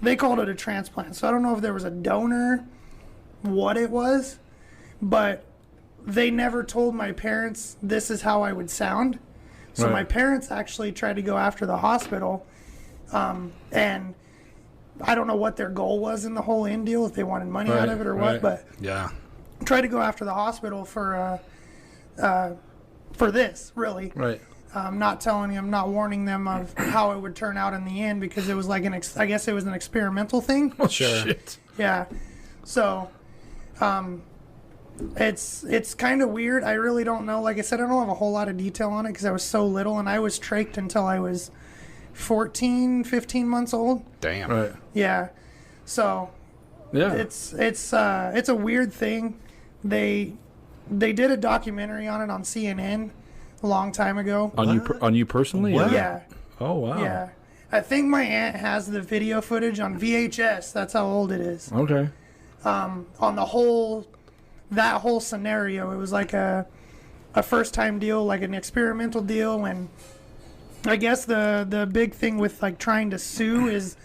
They called it a transplant. So I don't know if there was a donor, what it was, but they never told my parents this is how I would sound. So my parents actually tried to go after the hospital, and I don't know what their goal was in the whole end deal, if they wanted money out of it or what, but tried to go after the hospital for this, really. Right. Not telling them, not warning them of how it would turn out in the end, because it was like I guess it was an experimental thing. Oh, shit. Yeah. So, it's kind of weird. I really don't know. Like I said, I don't have a whole lot of detail on it because I was so little, and I was trached until I was 14, 15 months old. Damn. Right. Yeah. So, it's a weird thing. They did a documentary on it on CNN a long time ago. On you personally? What? Yeah. Oh, wow. Yeah. I think my aunt has the video footage on VHS. That's how old it is. Okay. On that whole scenario, it was like a first time deal, like an experimental deal, and I guess the big thing with like trying to sue is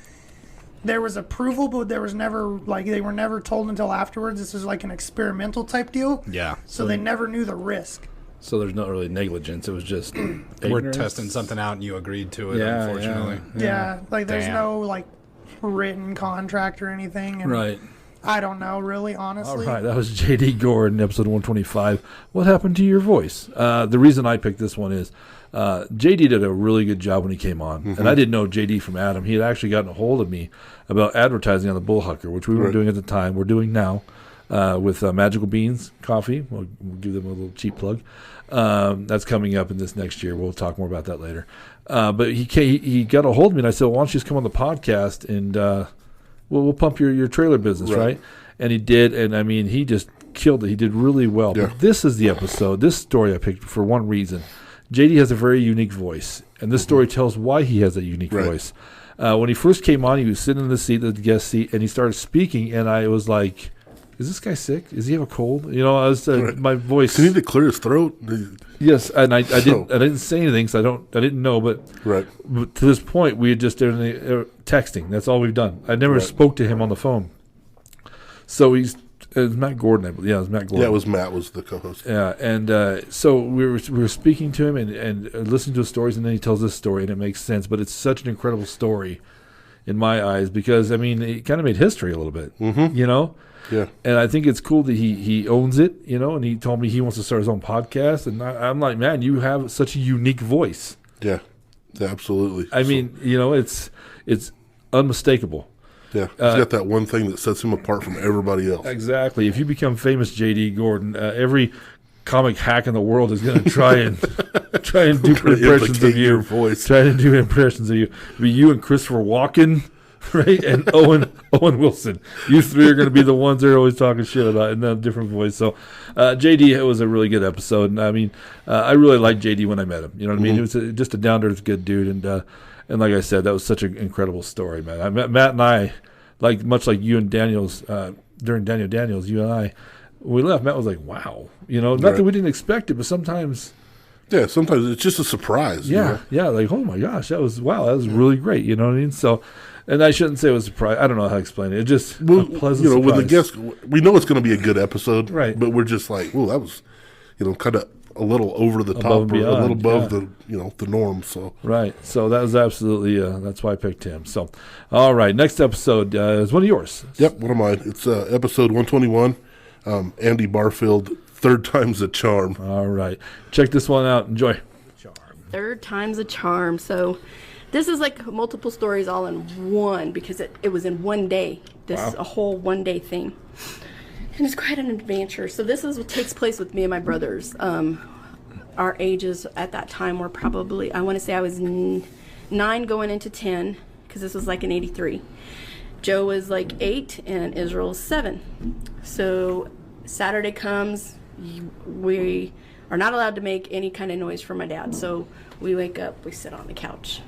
there was approval, but there was never, like, they were never told until afterwards. This was like an experimental type deal. Yeah. So they never knew the risk. So there's not really negligence. It was just we're testing something out and you agreed to it, unfortunately. Yeah. Like there's no like written contract or anything. And right. I don't know, really, honestly. All right, that was J.D. Gordon, episode 125. What happened to your voice? The reason I picked this one is J.D. did a really good job when he came on. Mm-hmm. And I didn't know J.D. from Adam. He had actually gotten a hold of me about advertising on the Bullhucker, which we weren't doing at the time. We're doing now with Magical Beans Coffee. We'll give them a little cheap plug. That's coming up in this next year. We'll talk more about that later. But he got a hold of me, and I said, well, why don't you just come on the podcast and we'll pump your trailer business, right? And he did, and I mean, he just killed it. He did really well. Yeah. But this is the episode, this story I picked for one reason. JD has a very unique voice, and this story tells why he has a unique voice. When he first came on, he was sitting in the seat, the guest seat, and he started speaking, and I was like, is this guy sick? Does he have a cold? You know, I was my voice. Did he need to clear his throat? Yes, and I didn't say anything because I didn't know, but to this point we had just done texting. That's all we've done. I never spoke to him on the phone. So it was Matt Gordon, I believe. Yeah, it was Matt Gordon. Yeah, it was Matt was the co-host. Yeah, and so we were speaking to him and listening to his stories, and then he tells this story, and it makes sense. But it's such an incredible story in my eyes because I mean it kind of made history a little bit. Mm-hmm. You know. Yeah, and I think it's cool that he owns it, you know, and he told me he wants to start his own podcast, and I'm like, man, you have such a unique voice. Yeah, absolutely. I mean, you know, it's unmistakable. Yeah, he's got that one thing that sets him apart from everybody else. Exactly. If you become famous, J.D. Gordon, every comic hack in the world is going to try and do impressions of you. Voice. Try to do impressions of you. It'll be you and Christopher Walken. Right, and Owen Wilson. You three are going to be the ones they're always talking shit about in a different voice. So, JD, it was a really good episode, and I mean, I really liked JD when I met him. You know what I mean? He was just a down to earth good dude, and like I said, that was such an incredible story, man. I met Matt and I, much like you and Daniels during Daniels, you and I, when we left, Matt was like, "Wow," you know, not that we didn't expect it, but sometimes. Yeah, sometimes it's just a surprise. Yeah, you know? Like, oh my gosh, that was really great. You know what I mean? So. And I shouldn't say it was a surprise. I don't know how to explain it. It just a pleasant surprise. When the guests, we know it's going to be a good episode, right? But we're just like, well, that was, kind of a little over the top, or a little above the, the norm. So right. So that was absolutely that's why I picked him. So, all right, next episode is one of yours. Yep, one of mine. It's episode 121. Andy Barfield, Third Time's a Charm. All right, check this one out. Enjoy. Third Time's a Charm. So. This is like multiple stories all in one because it was in one day. A whole 1 day thing. And it's quite an adventure. So this is what takes place with me and my brothers. Our ages at that time were probably, I want to say I was 9 going into 10 because this was like in 83. Joe was like 8 and Israel was 7. So Saturday comes, we are not allowed to make any kind of noise for my dad. So we wake up, we sit on the couch.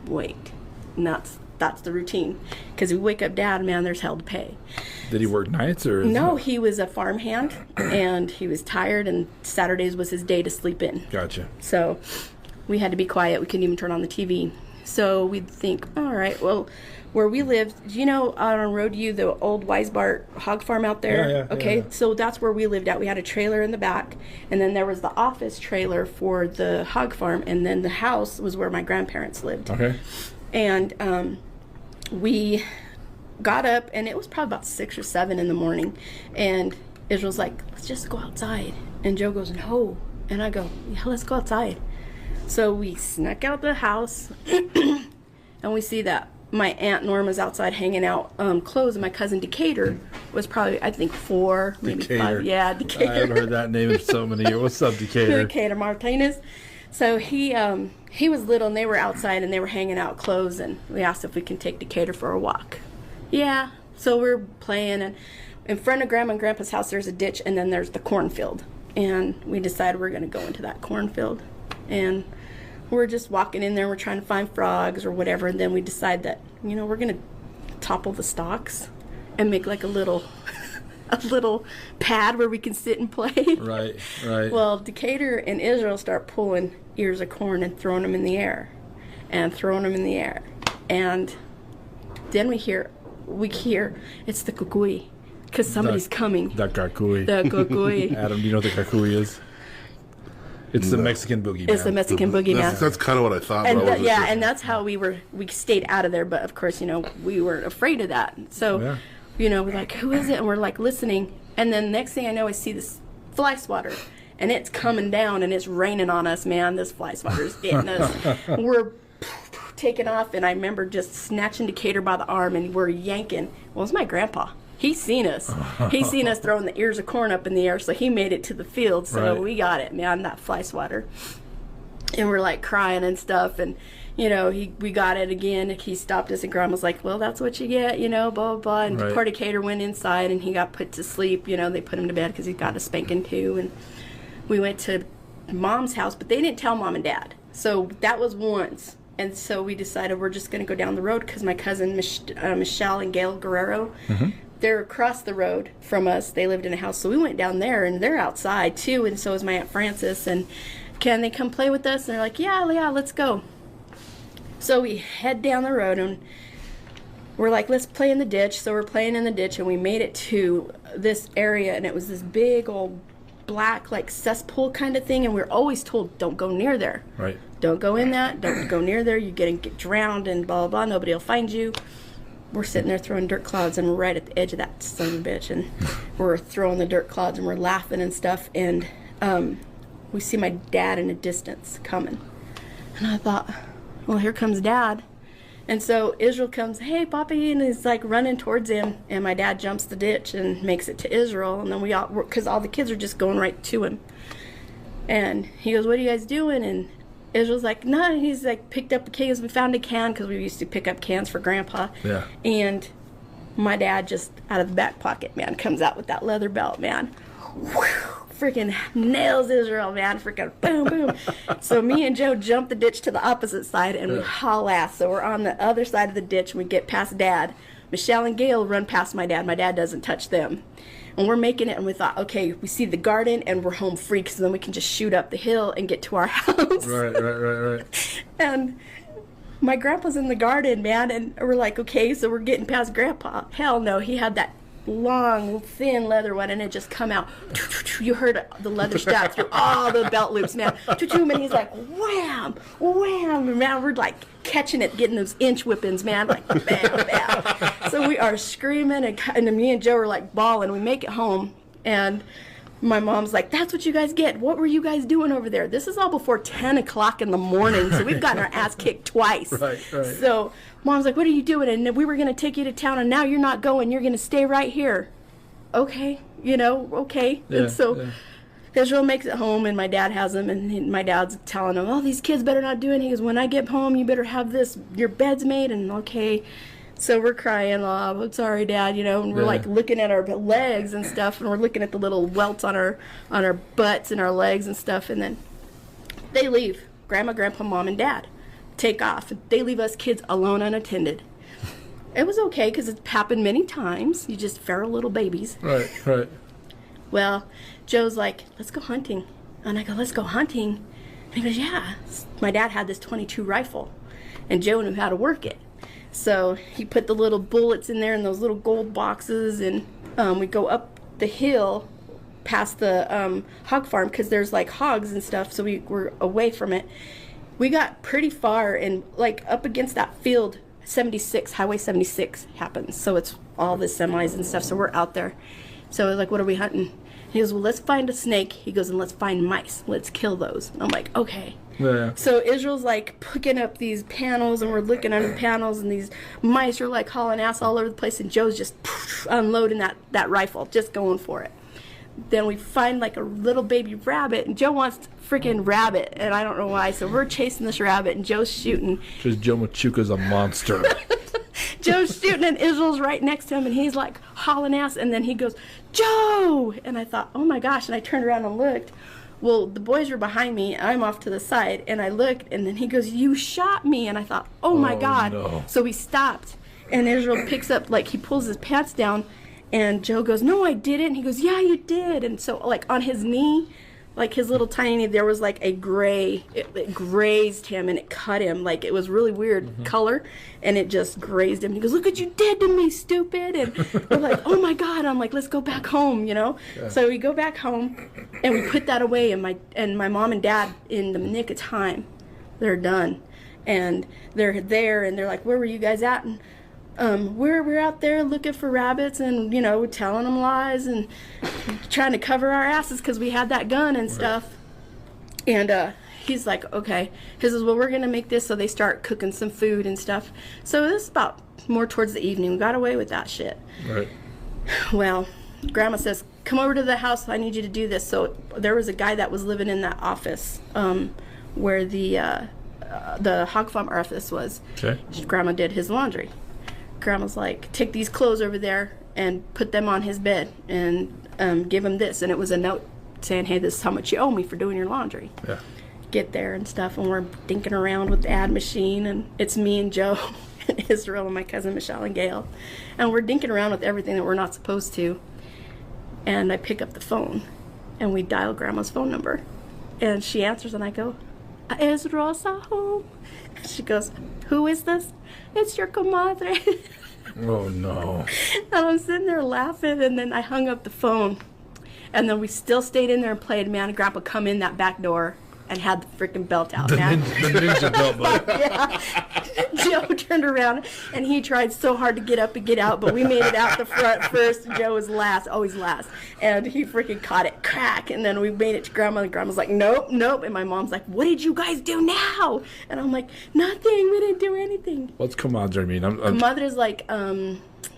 Wait, and that's the routine because we wake up dad, man, there's hell to pay. Did he work nights or no? He was a farmhand and he was tired, and Saturdays was his day to sleep in. Gotcha. So we had to be quiet. We couldn't even turn on the TV. So we'd think, all right, well, where we lived, do you know out on Roadview, the old Weisbart hog farm out there? Yeah, okay, yeah. so that's where we lived at. We had a trailer in the back, and then there was the office trailer for the hog farm, and then the house was where my grandparents lived. Okay. And we got up, and it was probably about 6 or 7 in the morning, and Israel's like, let's just go outside. And Joe goes, no. And I go, yeah, let's go outside. So we snuck out the house, and we see that my Aunt Norma's outside hanging out clothes, and my cousin Decatur was probably, I think, 4, maybe Decatur. 5. Yeah, Decatur. I haven't heard that name in so many years. What's up, Decatur? Decatur Martinez. So he was little, and they were outside, and they were hanging out clothes, and we asked if we can take Decatur for a walk. Yeah. So we're playing, and in front of Grandma and Grandpa's house, there's a ditch, and then there's the cornfield. And we decided we're going to go into that cornfield. And we're just walking in there, we're trying to find frogs or whatever, and then we decide that, we're going to topple the stalks and make like a little pad where we can sit and play. Right. Well, Decatur and Israel start pulling ears of corn and throwing them in the air. And throwing them in the air. And then we hear it's the kukui. Because somebody's coming. The kakui. The kukui. Adam, do you know what the kakui is? It's the Mexican boogeyman. It's the Mexican boogeyman. That's kind of what I thought. And and that's how we stayed out of there. But of course, we weren't afraid of that. So, we're like, who is it? And we're like listening. And then next thing I know, I see this fly swatter, and it's coming down, and it's raining on us, man. This fly swatter is getting us. We're taking off, and I remember just snatching Decatur by the arm, and we're yanking. Well, it's my grandpa. He's seen us. He's seen us throwing the ears of corn up in the air, so he made it to the field. So we got it, man, that fly swatter. And we're like crying and stuff. And, we got it again. He stopped us, and Grandma's like, well, that's what you get, blah, blah, blah. And poor Decatur went inside, and he got put to sleep. They put him to bed because he got a spanking too. And we went to Mom's house, but they didn't tell Mom and Dad. So that was once. And so we decided we're just going to go down the road because my cousin Michelle and Gail Guerrero, they're across the road from us. They lived in a house. So we went down there, and they're outside too. And so is my Aunt Frances. And can they come play with us? And they're like, yeah, let's go. So we head down the road, and we're like, let's play in the ditch. So we're playing in the ditch, and we made it to this area, and it was this big old black like cesspool kind of thing. And we're always told, don't go near there. Right. Don't go in that. Don't go near there. You're going to get drowned and blah, blah, blah. Nobody will find you. We're sitting there throwing dirt clouds, and we're right at the edge of that son of a bitch. And we're throwing the dirt clouds, and we're laughing and stuff. And we see my dad in a distance coming. And I thought, well, here comes Dad. And so Israel comes, hey, Papi, and he's like running towards him. And my dad jumps the ditch and makes it to Israel. And then because all the kids are just going right to him. And he goes, what are you guys doing? And Israel's like, no, he's like picked up a can. We found a can because we used to pick up cans for Grandpa. Yeah. And my dad just out of the back pocket, man, comes out with that leather belt, man. Freaking nails Israel, man. Freaking boom, boom. So me and Joe jump the ditch to the opposite side, and we haul ass. So we're on the other side of the ditch, and we get past Dad. Michelle and Gail run past my dad. My dad doesn't touch them. And we're making it, and we thought, okay, we see the garden, and we're home free, because then we can just shoot up the hill and get to our house. Right. And my grandpa's in the garden, man, and we're like, okay, so we're getting past Grandpa. Hell no, he had that long, thin leather one, and it just come out. You heard the leather strap through all the belt loops, man. And he's like, wham, wham, and man, we're like catching it, getting those inch whippings, man, like bam, bam. So we are screaming, and me and Joe are like bawling. We make it home, and my mom's like, that's what you guys get. What were you guys doing over there? This is all before 10 o'clock in the morning, so we've gotten our ass kicked twice. Right. So Mom's like, what are you doing? And we were going to take you to town, and now you're not going. You're going to stay right here. Okay, okay. Yeah, and so Israel makes it home, and my dad has him, and my dad's telling him, oh, these kids better not do it. He goes, when I get home, you better have your beds made, and okay. So we're crying, oh, I'm sorry, Dad, and we're like looking at our legs and stuff, and we're looking at the little welts on our butts and our legs and stuff, and then they leave. Grandma, Grandpa, Mom, and Dad take off. They leave us kids alone, unattended. It was okay because it's happened many times. You just feral little babies. Right. Well, Joe's like, let's go hunting. And I go, let's go hunting. And he goes, yeah. My dad had this .22 rifle, and Joe knew how to work it. So he put the little bullets in there in those little gold boxes, and we go up the hill past the hog farm because there's like hogs and stuff, so we were away from it. We got pretty far, and like up against that field, 76, Highway 76 happens. So it's all the semis and stuff, so we're out there. So like, what are we hunting? He goes, well, let's find a snake. He goes, and let's find mice. Let's kill those. I'm like, okay. Yeah. So Israel's like picking up these panels, and we're looking under the panels, and these mice are like hauling ass all over the place, and Joe's just unloading that rifle, just going for it. Then we find like a little baby rabbit, and Joe wants freaking rabbit, and I don't know why. So we're chasing this rabbit, and Joe's shooting. Because Joe Machuca's a monster. Joe's shooting, and Israel's right next to him, and he's like hauling ass, and then he goes, Joe! And I thought, oh my gosh, and I turned around and looked. Well, the boys were behind me, I'm off to the side, and I looked, and then he goes, you shot me, and I thought, oh my God. No. So we stopped, and Israel picks up, like, he pulls his pants down, and Joe goes, no, I didn't. He goes, yeah, you did. And so, like, on his knee, like his little tiny knee, there was like a gray, it grazed him, and it cut him. Like, it was really weird color, and it just grazed him. He goes, look what you did to me, stupid. And we're like, oh my God. I'm like, let's go back home, you know? Yeah. So we go back home, and we put that away, and my mom and dad, in the nick of time, they're done. And they're there, and they're like, where were you guys at? And we're out there looking for rabbits, and, you know, telling them lies and trying to cover our asses because we had that gun and stuff. And he's like, okay. He says, well, we're going to make this. So they start cooking some food and stuff. So this is about more towards the evening. We got away with that shit. Right. Well, Grandma says, come over to the house. I need you to do this. So there was a guy that was living in that office where the hog farm office was. Okay. Grandma did his laundry. Grandma's like, take these clothes over there and put them on his bed, and give him this. And it was a note saying, hey, this is how much you owe me for doing your laundry. Yeah. Get there and stuff, and we're dinking around with the ad machine, and it's me and Joe and Israel and my cousin Michelle and Gail, and we're dinking around with everything that we're not supposed to. And I pick up the phone, and we dial Grandma's phone number, and she answers, and I go, Israel's home. And she goes, who is this? It's your comadre. Oh, no. And I'm sitting there laughing, and then I hung up the phone. And then we still stayed in there and played. Man, Grandpa come in that back door and had the freaking belt out, man. The ninja belt, buddy. Yeah. Joe turned around, and he tried so hard to get up and get out, but we made it out the front first. Joe was last, always last. And he freaking caught it, crack. And then we made it to Grandma, and Grandma's like, nope, nope. And my mom's like, what did you guys do now? And I'm like, nothing. We didn't do anything. What's comadre mean? Comadre's like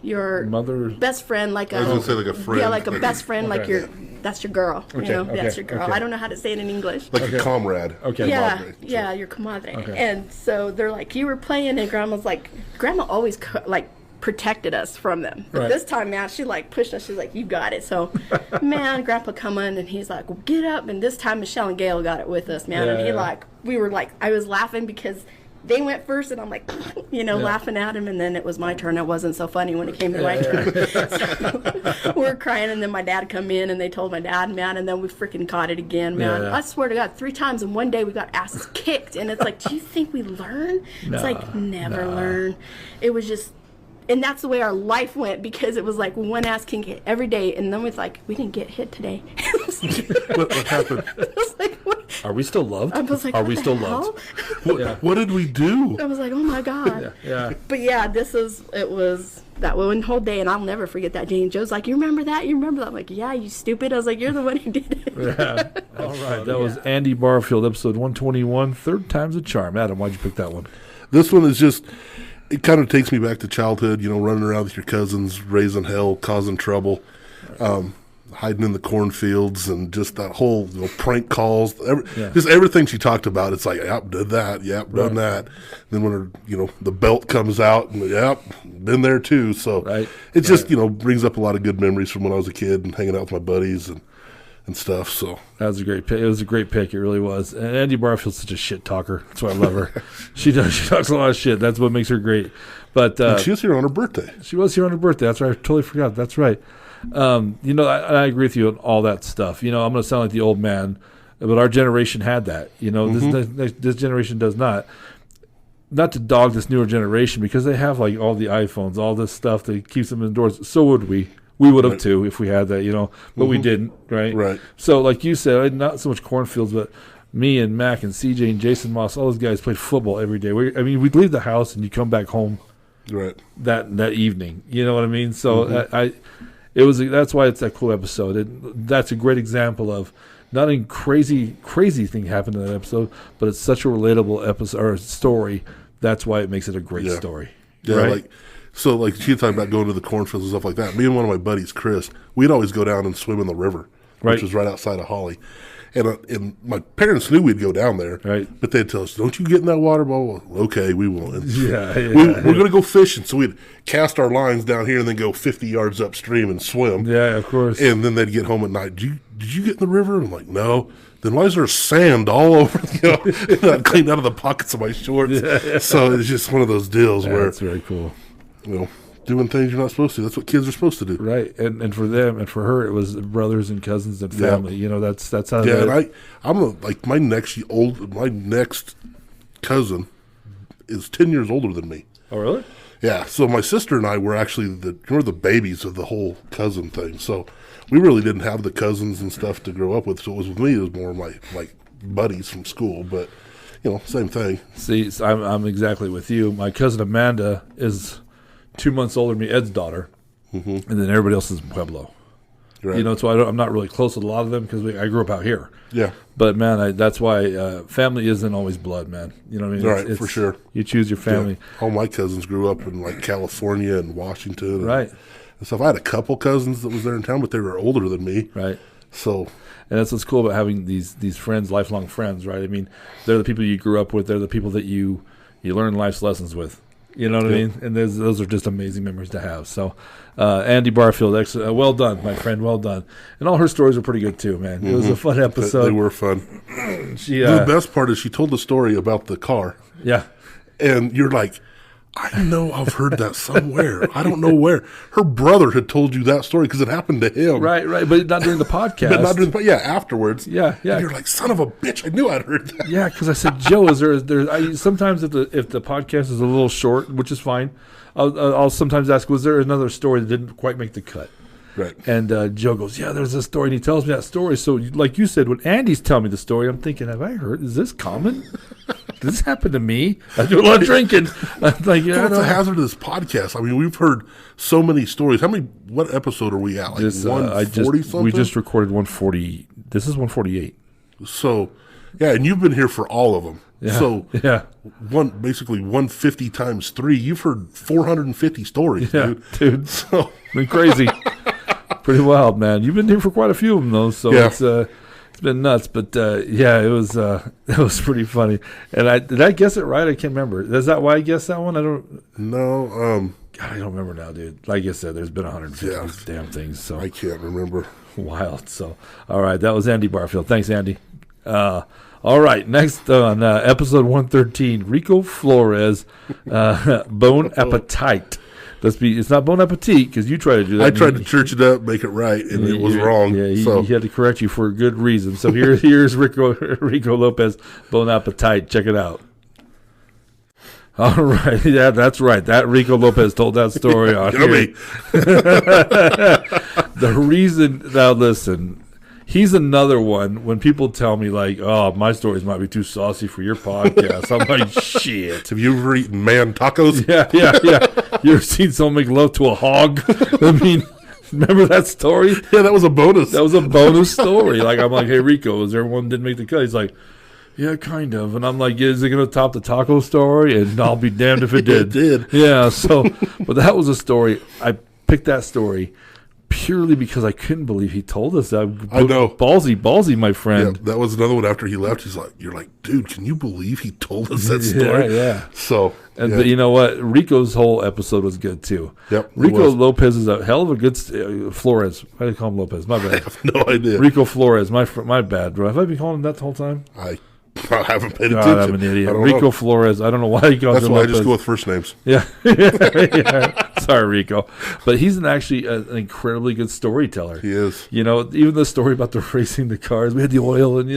your mother, best friend, like I was gonna say like a friend. Yeah, like a best friend, okay. Like that's your girl. Okay, you know, okay, that's your girl. okay. I don't know how to say it in English. Like a comrade. Okay. Yeah, comadre, so. yeah, your comadre. Okay. And so they're like, you were playing, and Grandma's like, Grandma always like protected us from them. But this time, man, she like pushed us. She's like, you got it. So, man, Grandpa come in, and he's like, well, get up. And this time, Michelle and Gail got it with us, man. And he like, we were like, I was laughing because they went first, and I'm like, you know, laughing at him, and then it was my turn. It wasn't so funny when it came to my turn. So we're crying, and then my dad come in, and they told my dad, man, and then we freaking caught it again, man. I swear to God, 3 times in one day we got asses kicked, and it's like, do you think we learn? It's like, never learn. It was just, and that's the way our life went, because it was like one ass king hit every day, and then it's like, we didn't get hit today. What happened? It was like, what? Are we still loved? I was like, are we still loved? What did we do? I was like, oh my God. Yeah. But yeah, it was that one whole day, and I'll never forget that day. And Joe's like, you remember that? You remember that? I'm like, yeah, you stupid. I was like, you're the one who did it. Yeah. All right. That was Andy Barfield, episode 121, Third Time's a Charm. Adam, why'd you pick that one? This one is just, it kind of takes me back to childhood, you know, running around with your cousins, raising hell, causing trouble, hiding in the cornfields, and just that whole prank calls, just everything she talked about. It's like, yep, did that, yep, done that. Then when her, the belt comes out, and yep, been there too. So it just, brings up a lot of good memories from when I was a kid and hanging out with my buddies and stuff. So that was a great pick. It was a great pick. It really was. And Andy Barfield's such a shit talker. That's why I love her. She talks a lot of shit. That's what makes her great. But and she was here on her birthday. She was here on her birthday. That's right. I totally forgot. That's right. I agree with you on all that stuff. I'm going to sound like the old man. but our generation had that. You know, this generation does not. Not to dog this newer generation because they have like all the iPhones, all this stuff that keeps them indoors. So would we. We would have too if we had that, you know, but we didn't, right? Right. So like you said, not so much cornfields, but me and Mac and CJ and Jason Moss, all those guys played football every day. We'd leave the house and you come back home that evening. You know what I mean? So that's why it's that cool episode. That's a great example of not a crazy thing happened in that episode, but it's such a relatable episode or story. That's why it makes it a great story. Yeah, right? Like she was talking about going to the cornfields and stuff like that. Me and one of my buddies, Chris, we'd always go down and swim in the river, which was right outside of Holly. And my parents knew we'd go down there, but they'd tell us, "Don't you get in that water?" Blah, blah. Okay, we won't. We're going to go fishing, so we'd cast our lines down here and then go 50 yards upstream and swim. Yeah, of course. And then they'd get home at night. Did you get in the river? I'm like, no. Then why is there sand all over? Not cleaned out of the pockets of my shorts. Yeah. So it's just one of those deals where that's very cool. You know, doing things you're not supposed to. That's what kids are supposed to do. Right. And for them and for her, it was brothers and cousins and family. You know, that's how. Yeah, and I'm like my next cousin is 10 years older than me. Oh, really? Yeah. So my sister and I were actually the babies of the whole cousin thing. So we really didn't have the cousins and stuff to grow up with. So it was with me. It was more my buddies from school, but you know, same thing. See, I'm exactly with you. My cousin Amanda is 2 months older than me, Ed's daughter, and then everybody else is in Pueblo. Right. You know, so I'm not really close with a lot of them because I grew up out here. Yeah. But, man, that's why family isn't always blood, man. You know what I mean? Right, for sure. You choose your family. Yeah. All my cousins grew up in, like, California and Washington. Right. And stuff. I had a couple cousins that was there in town, but they were older than me. Right. So. And that's what's cool about having these friends, lifelong friends, right? I mean, they're the people you grew up with. They're the people that you learn life's lessons with. You know what I mean? And those are just amazing memories to have. So, Andy Barfield, excellent. Well done, my friend. Well done. And all her stories were pretty good, too, man. It was a fun episode. They were fun. The best part is she told the story about the car. Yeah. And you're like, I know I've heard that somewhere. I don't know where. Her brother had told you that story because it happened to him. Right. But not during the podcast. Afterwards. Yeah. And you're like, son of a bitch, I knew I'd heard that. Yeah, because I said, Joe, is there sometimes if the podcast is a little short, which is fine, I'll sometimes ask, was there another story that didn't quite make the cut? Right. And Joe goes, yeah, there's a story, and he tells me that story. So, like you said, when Andy's telling me the story, I'm thinking, have I heard? Is this common? Did this happen to me? I do a lot of drinking. I'm like, it's a hazard of this podcast. I mean, we've heard so many stories. What episode are we at? Like 140 something? We just recorded 140. This is 148. So, yeah, and you've been here for all of them. Yeah. So, basically 150 times 3, you've heard 450 stories, dude. So, been crazy. Pretty wild, man. You've been here for quite a few of them, though. So it's been nuts. But it was pretty funny. And did I guess it right? I can't remember. Is that why I guessed that one? I don't. No. God, I don't remember now, dude. Like I said, there's been 150 damn things. So I can't remember. Wild. So, all right, that was Andy Barfield. Thanks, Andy. All right, next on episode 113, Rico Flores, Bon Appetit. It's not Bon Appetit because you tried to do that. I tried to church it up, make it right, and it was wrong. Yeah, he had to correct you for a good reason. So here's Rico Lopez, Bon Appetit. Check it out. All right, yeah, that's right. That Rico Lopez told that story on here. The reason, now listen, he's another one when people tell me like, oh, my stories might be too saucy for your podcast. I'm like, shit. Have you ever eaten man tacos? Yeah. You ever seen someone make love to a hog? I mean, remember that story? Yeah, that was a bonus. That was a bonus story. Like, I'm like, hey, Rico, is there one didn't make the cut? He's like, yeah, kind of. And I'm like, is it going to top the taco story? And I'll be damned if it did. It did. Yeah, so, but that was a story. I picked that story purely because I couldn't believe he told us that. I know. Ballsy, my friend. Yeah, that was another one after he left. You're like, dude, can you believe he told us that story? Yeah. So, but you know what? Rico's whole episode was good too. Yep. Rico Lopez is a hell of a good Flores. Why do you call him Lopez? My bad. I have no idea. Rico Flores. My bad, bro. Have I been calling him that the whole time? I I haven't paid God, attention. I'm an idiot. I don't Rico know. Flores. I don't know why he calls That's him why I Lopez. just go with first names. Yeah. Yeah. Sorry, Rico. But he's actually an incredibly good storyteller. He is. You know, even the story about the racing the cars, we had the oil, and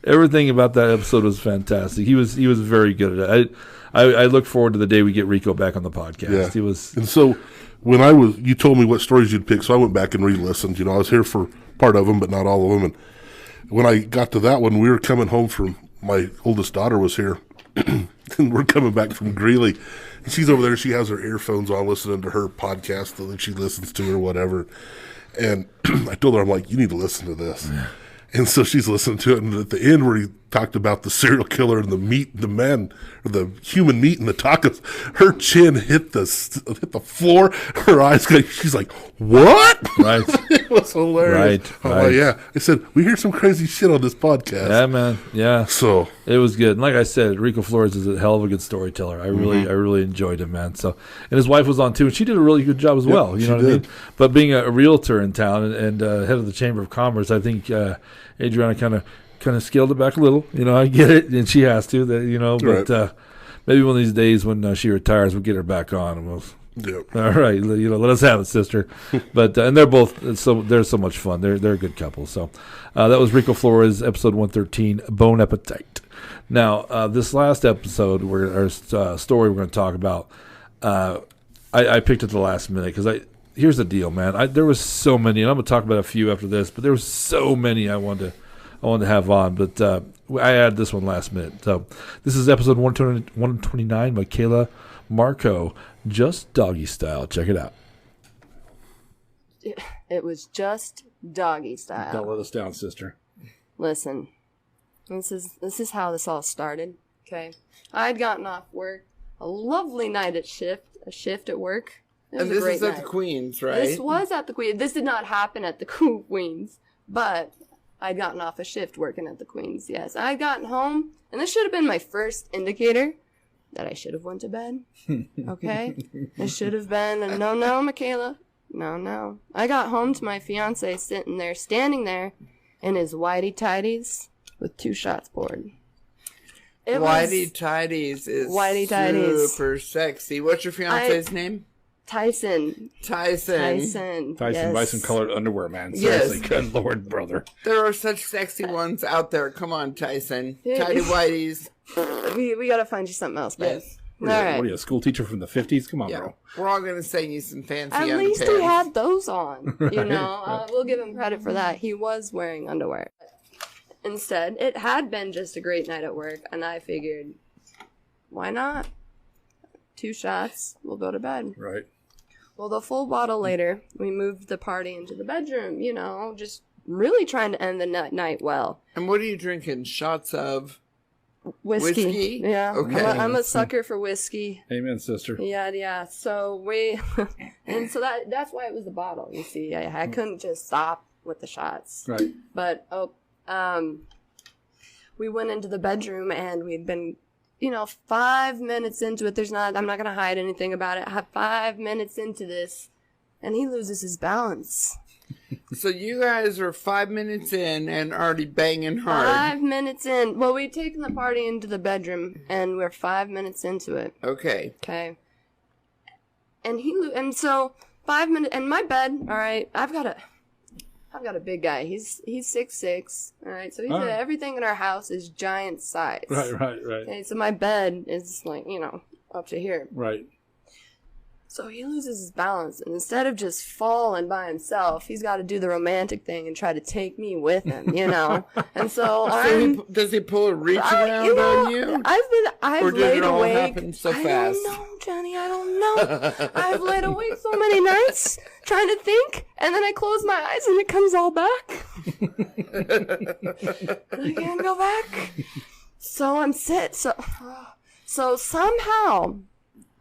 everything about that episode was fantastic. He was very good at it. I look forward to the day we get Rico back on the podcast. Yeah. He was. And so when you told me what stories you'd pick, so I went back and re-listened. I was here for part of them, but not all of them. And when I got to that one, we were coming home from, my oldest daughter was here, and we're coming back from Greeley. And she's over there. She has her earphones on listening to her podcast that she listens to or whatever. And I told her, I'm like, you need to listen to this. Yeah. And so she's listening to it. And at the end where he talked about the serial killer and the human meat and the tacos, her chin hit the floor. Her eyes, she's like, what? Right. It was hilarious. Right. Yeah. I said, we hear some crazy shit on this podcast. Yeah, man. Yeah. So it was good. And like I said, Rico Flores is a hell of a good storyteller. I really enjoyed him, man. So, and his wife was on too, and she did a really good job as well. You know what I mean? But being a realtor in town and head of the Chamber of Commerce, I think Adriana kind of scaled it back a little. I get it, and she has to. But maybe one of these days when she retires, we'll get her back on, and we'll. Yep. All right, let us have it, sister. But and they're both they're so much fun. They're a good couple. So that was Rico Flores, episode 113, Bone Appetite. Now this last episode, story we're going to talk about. I picked at the last minute because here's the deal, man. There was so many, and I'm going to talk about a few after this. But there was so many I wanted to have on, but I added this one last minute. So this is episode 129, Michaela Marco, just doggy style. Check it out. It was just doggy style. Don't let us down, sister. Listen, this is how this all started. Okay, I had gotten off work, a lovely night at a shift at work. And this is at the Queens, right? This was at the Queens. This did not happen at the Queens, but I'd gotten off a shift working at the Queens. Yes, I'd gotten home, and this should have been my first indicator that I should have went to bed. Okay? It should have been a no, Michaela. No. I got home to my fiance standing there in his whitey-tidies with 2 shots poured. Whitey-tidies is super sexy. What's your fiance's name? Tyson. Yes. Bison-colored underwear, man. Seriously, good Lord, brother. There are such sexy ones out there. Come on, Tyson. Tidy whities. We gotta find you something else, babe. Yes. What are you, a school teacher from the 50s? Come on, bro. We're all gonna sing you some fancy At underpants. least he had those on. We'll give him credit for that. He was wearing underwear. Instead, it had been just a great night at work, and I figured, why not? 2 shots, we'll go to bed. Right. Well, the full bottle later, we moved the party into the bedroom, just really trying to end the night well. And what are you drinking? Shots of whiskey? Yeah. Okay. I'm a sucker for whiskey. Amen, sister. Yeah. So and so that's why it was the bottle, you see. I couldn't just stop with the shots. Right. But, we went into the bedroom and we'd been 5 minutes into it. I'm not going to hide anything about it. 5 minutes into this, and he loses his balance. So you guys are 5 minutes in and already banging hard. 5 minutes in. Well, we'd taken the party into the bedroom, and we're 5 minutes into it. Okay. And so 5 minutes, and my bed, all right, I've got a big guy. He's 6'6", all right? So everything in our house is giant size. Right. Okay, so my bed is like, up to here. Right. So he loses his balance, and instead of just falling by himself, he's got to do the romantic thing and try to take me with him, And so does he pull a reach around on you? I've laid awake. Happen so fast? I don't know, Johnny. I don't know. I've laid awake so many nights trying to think, and then I close my eyes and it comes all back. I can't go back. So I'm set. So somehow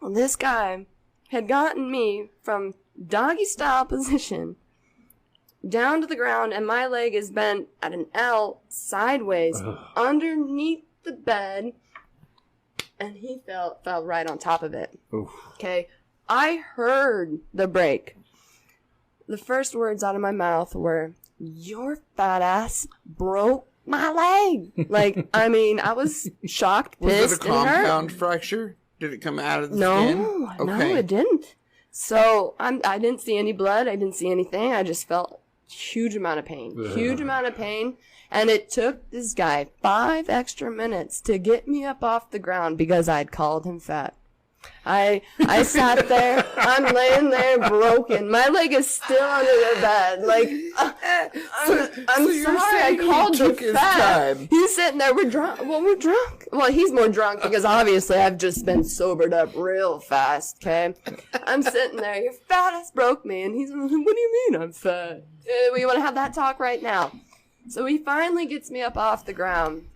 this guy had gotten me from doggy style position down to the ground, and my leg is bent at an L sideways underneath the bed, and he fell right on top of it. Oof. Okay, I heard the break. The first words out of my mouth were, "Your fat ass broke my leg. Like, I mean, I was shocked, pissed, Was it a compound fracture? Did it come out of the skin? No, it didn't. So I didn't see any blood. I didn't see anything. I just felt huge amount of pain. Huge amount of pain. And it took this guy 5 extra minutes to get me up off the ground because I'd called him fat. I sat there, I'm laying there broken. My leg is still under the bed. Like, I'm sorry, I called you fat. He's sitting there, we're drunk. Well, he's more drunk because obviously I've just been sobered up real fast, okay? I'm sitting there, your fat ass broke me. And he's like, what do you mean I'm fat? We want to have that talk right now. So he finally gets me up off the ground.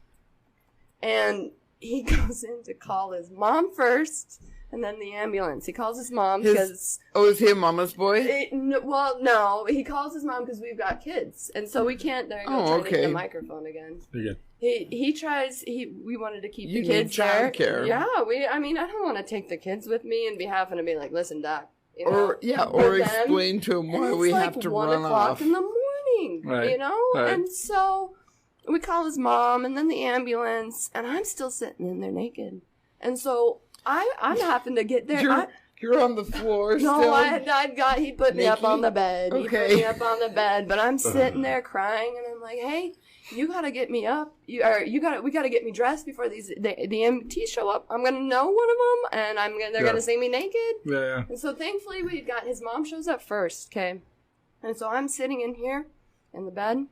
And he goes in to call his mom first. And then the ambulance. He calls his mom because... Oh, is he a mama's boy? Well, no. He calls his mom because we've got kids. And so we can't... There you go, trying to get the microphone again. You're good. He tries... We wanted to keep the kids there. You need childcare. Yeah, I mean, I don't want to take the kids with me and be having to be like, listen, Doc. You know? Or explain to him why we have to run off. It's like 1 o'clock in the morning, right. You know? Right. And so we call his mom and then the ambulance. And I'm still sitting in there naked. And so... I'm having to get there. You're on the floor still? No, he put me up on the bed. Okay. He put me up on the bed, but I'm sitting there crying, and I'm like, hey, you gotta get me up. We gotta get me dressed before the EMTs show up. I'm gonna know one of them, and they're gonna see me naked. Yeah. And so thankfully his mom shows up first, okay? And so I'm sitting in here, in the bed,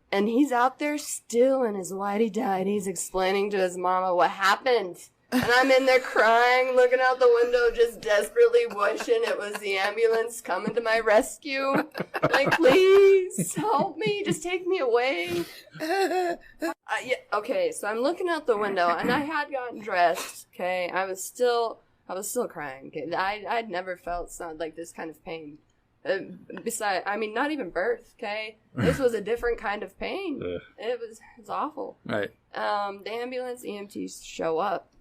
and he's out there still in his whitey-tighties. He's explaining to his mama what happened. And I'm in there crying, looking out the window, just desperately wishing it was the ambulance coming to my rescue. Like, please, help me, just take me away. Okay, so I'm looking out the window, and I had gotten dressed, okay? I was still crying, okay? I'd never felt like this kind of pain. Not even birth, okay? This was a different kind of pain. It was awful. Right. The ambulance EMTs show up.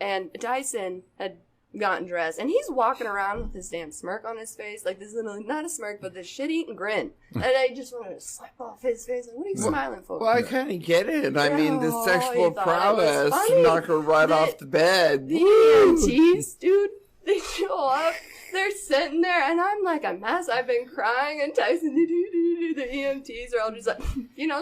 And Dyson had gotten dressed, and he's walking around with this damn smirk on his face, like this little, not a smirk, but this shit-eating grin. And I just wanted to slap off his face, like, what are you smiling for? Well, I kind of get it. I mean, the sexual prowess knock her right off the bed. The EMTs, dude, they show up, they're sitting there, and I'm like a mess. I've been crying, and Tyson, the EMTs are all just like,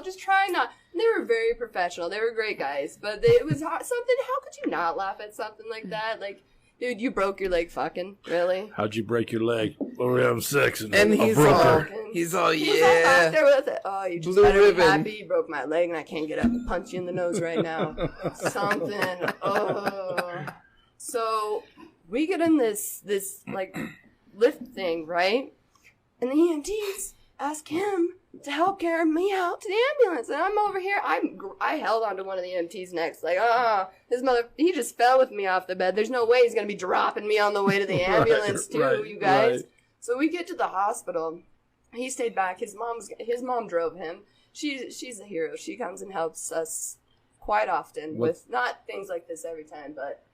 just trying not. They were very professional. They were great guys, but it was hard. How could you not laugh at something like that? Like, dude, you broke your leg fucking. Really? How'd you break your leg? Well, we were having sex. And he's all, yeah. Out there with it. Oh, you just better be happy you broke my leg and I can't get up and punch you in the nose right now. Something. Oh. So we get in this like lift thing, right? And the EMTs ask him to help carry me out to the ambulance, and I'm over here. I held onto one of the EMT's necks, like, he just fell with me off the bed. There's no way he's gonna be dropping me on the way to the ambulance, you guys. Right. So we get to the hospital. He stayed back. His mom drove him. She's a hero. She comes and helps us quite often with not things like this every time, but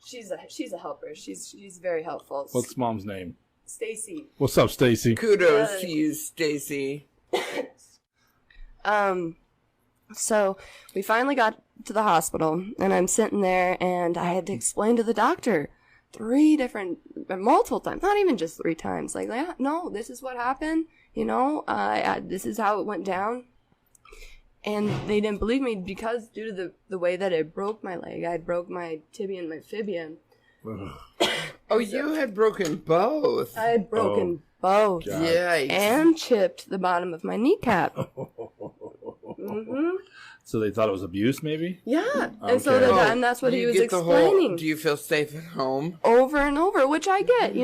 she's a helper. She's very helpful. What's mom's name? Stacy. What's up, Stacy? Kudos to you, Stacy. So we finally got to the hospital, and I'm sitting there, and I had to explain to the doctor multiple times, not even just 3 times, like, no, this is what happened, this is how it went down. And they didn't believe me because due to the way that I broke my leg, I broke my tibia and my fibia. Oh, you had broken both. I had broken both. Yikes. And chipped the bottom of my kneecap. So they thought it was abuse, maybe? Yeah. And so and that's what he was explaining. Do you feel safe at home? Over and over, which I get.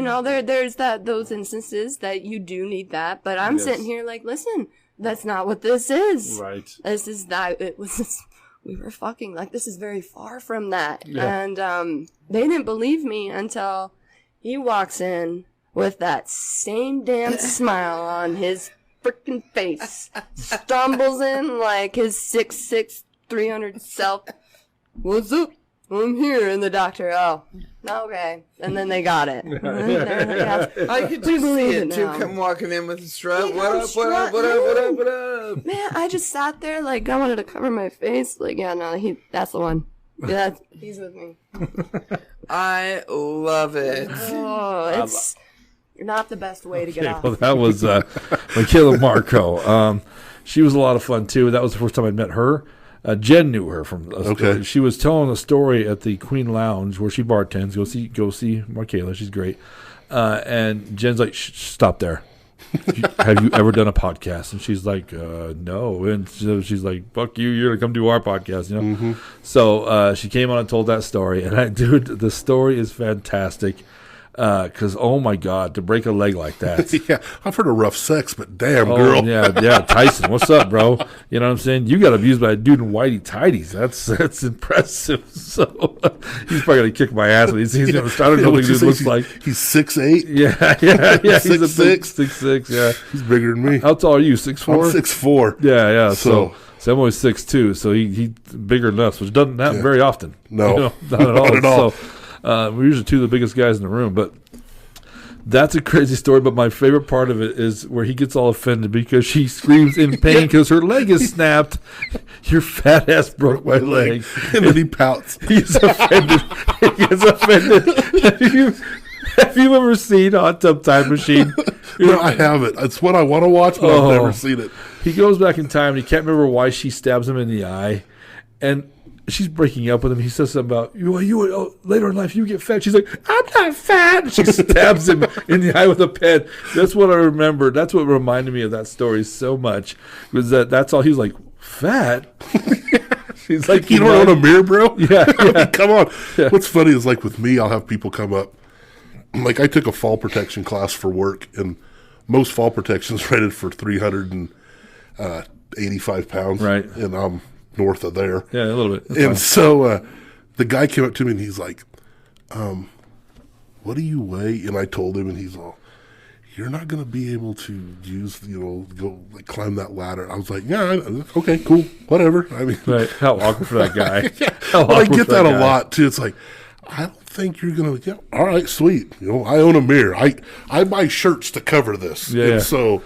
There's those instances that you do need that. But I'm sitting here like, listen, that's not what this is. Right. This is that. It was... We were fucking, like, this is very far from that. Yeah. And they didn't believe me until he walks in with that same damn smile on his freaking face. Stumbles in like his 6'6", 300 self. What's up? I'm here, and the doctor, oh, okay. And then they got it. I could just see it, too, come walking in with a strut. What up? Man, I just sat there, like, I wanted to cover my face. Like, yeah, no, that's the one. Yeah, he's with me. I love it. Oh, it's not the best way to get off. Well, that was Michaela Marco. She was a lot of fun, too. That was the first time I met her. Jen knew her from a story. She was telling a story at the Queen Lounge where she bartends. Go see Michaela. She's great. And Jen's like, stop there. Have you ever done a podcast? And she's like, no. And so she's like, fuck you. You're going to come do our podcast, you know? Mm-hmm. So she came on and told that story. And dude, the story is fantastic. Because, oh my God, to break a leg like that. Yeah, I've heard of rough sex, but damn, girl. Yeah, Tyson, what's up, bro? You know what I'm saying? You got abused by a dude in whitey tighties. That's impressive. So he's probably going to kick my ass when he's going to start. I don't know what he looks like. He's 6'8"? Yeah. He's a 6'6". Yeah. He's bigger than me. How tall are you, 6'4"? I'm 6'4". Yeah. So I'm only 6'2", so he's bigger than us, which doesn't happen very often. No. You know, not at all. So, we're usually two of the biggest guys in the room, but that's a crazy story. But my favorite part of it is where he gets all offended because she screams in pain because her leg is snapped. Your fat ass broke my leg. And then he pouts. He's offended. He gets offended. Have you ever seen Hot Tub Time Machine? No, I haven't. It's what I want to watch, but I've never seen it. He goes back in time and he can't remember why she stabs him in the eye. And she's breaking up with him. He says something about, you later in life, you get fat. She's like, I'm not fat. And she stabs him in the eye with a pen. That's what I remember. That's what reminded me of that story so much. Was that's all. He was like, fat? He's like, you don't own a mirror, bro? Yeah. I mean, come on. Yeah. What's funny is, like, with me, I'll have people come up. Like, I took a fall protection class for work, and most fall protection's rated for 385 pounds. Right. And I'm north of there. Yeah, a little bit. That's and fine. So the guy came up to me and he's like, what do you weigh? And I told him, and he's all, you're not going to be able to go like climb that ladder. I was like, yeah, okay, cool, whatever. I mean, right. How awkward for that guy. But I get that a lot too. It's like, I don't think you're going to, all right, sweet. I own a mirror. I buy shirts to cover this. Yeah. And so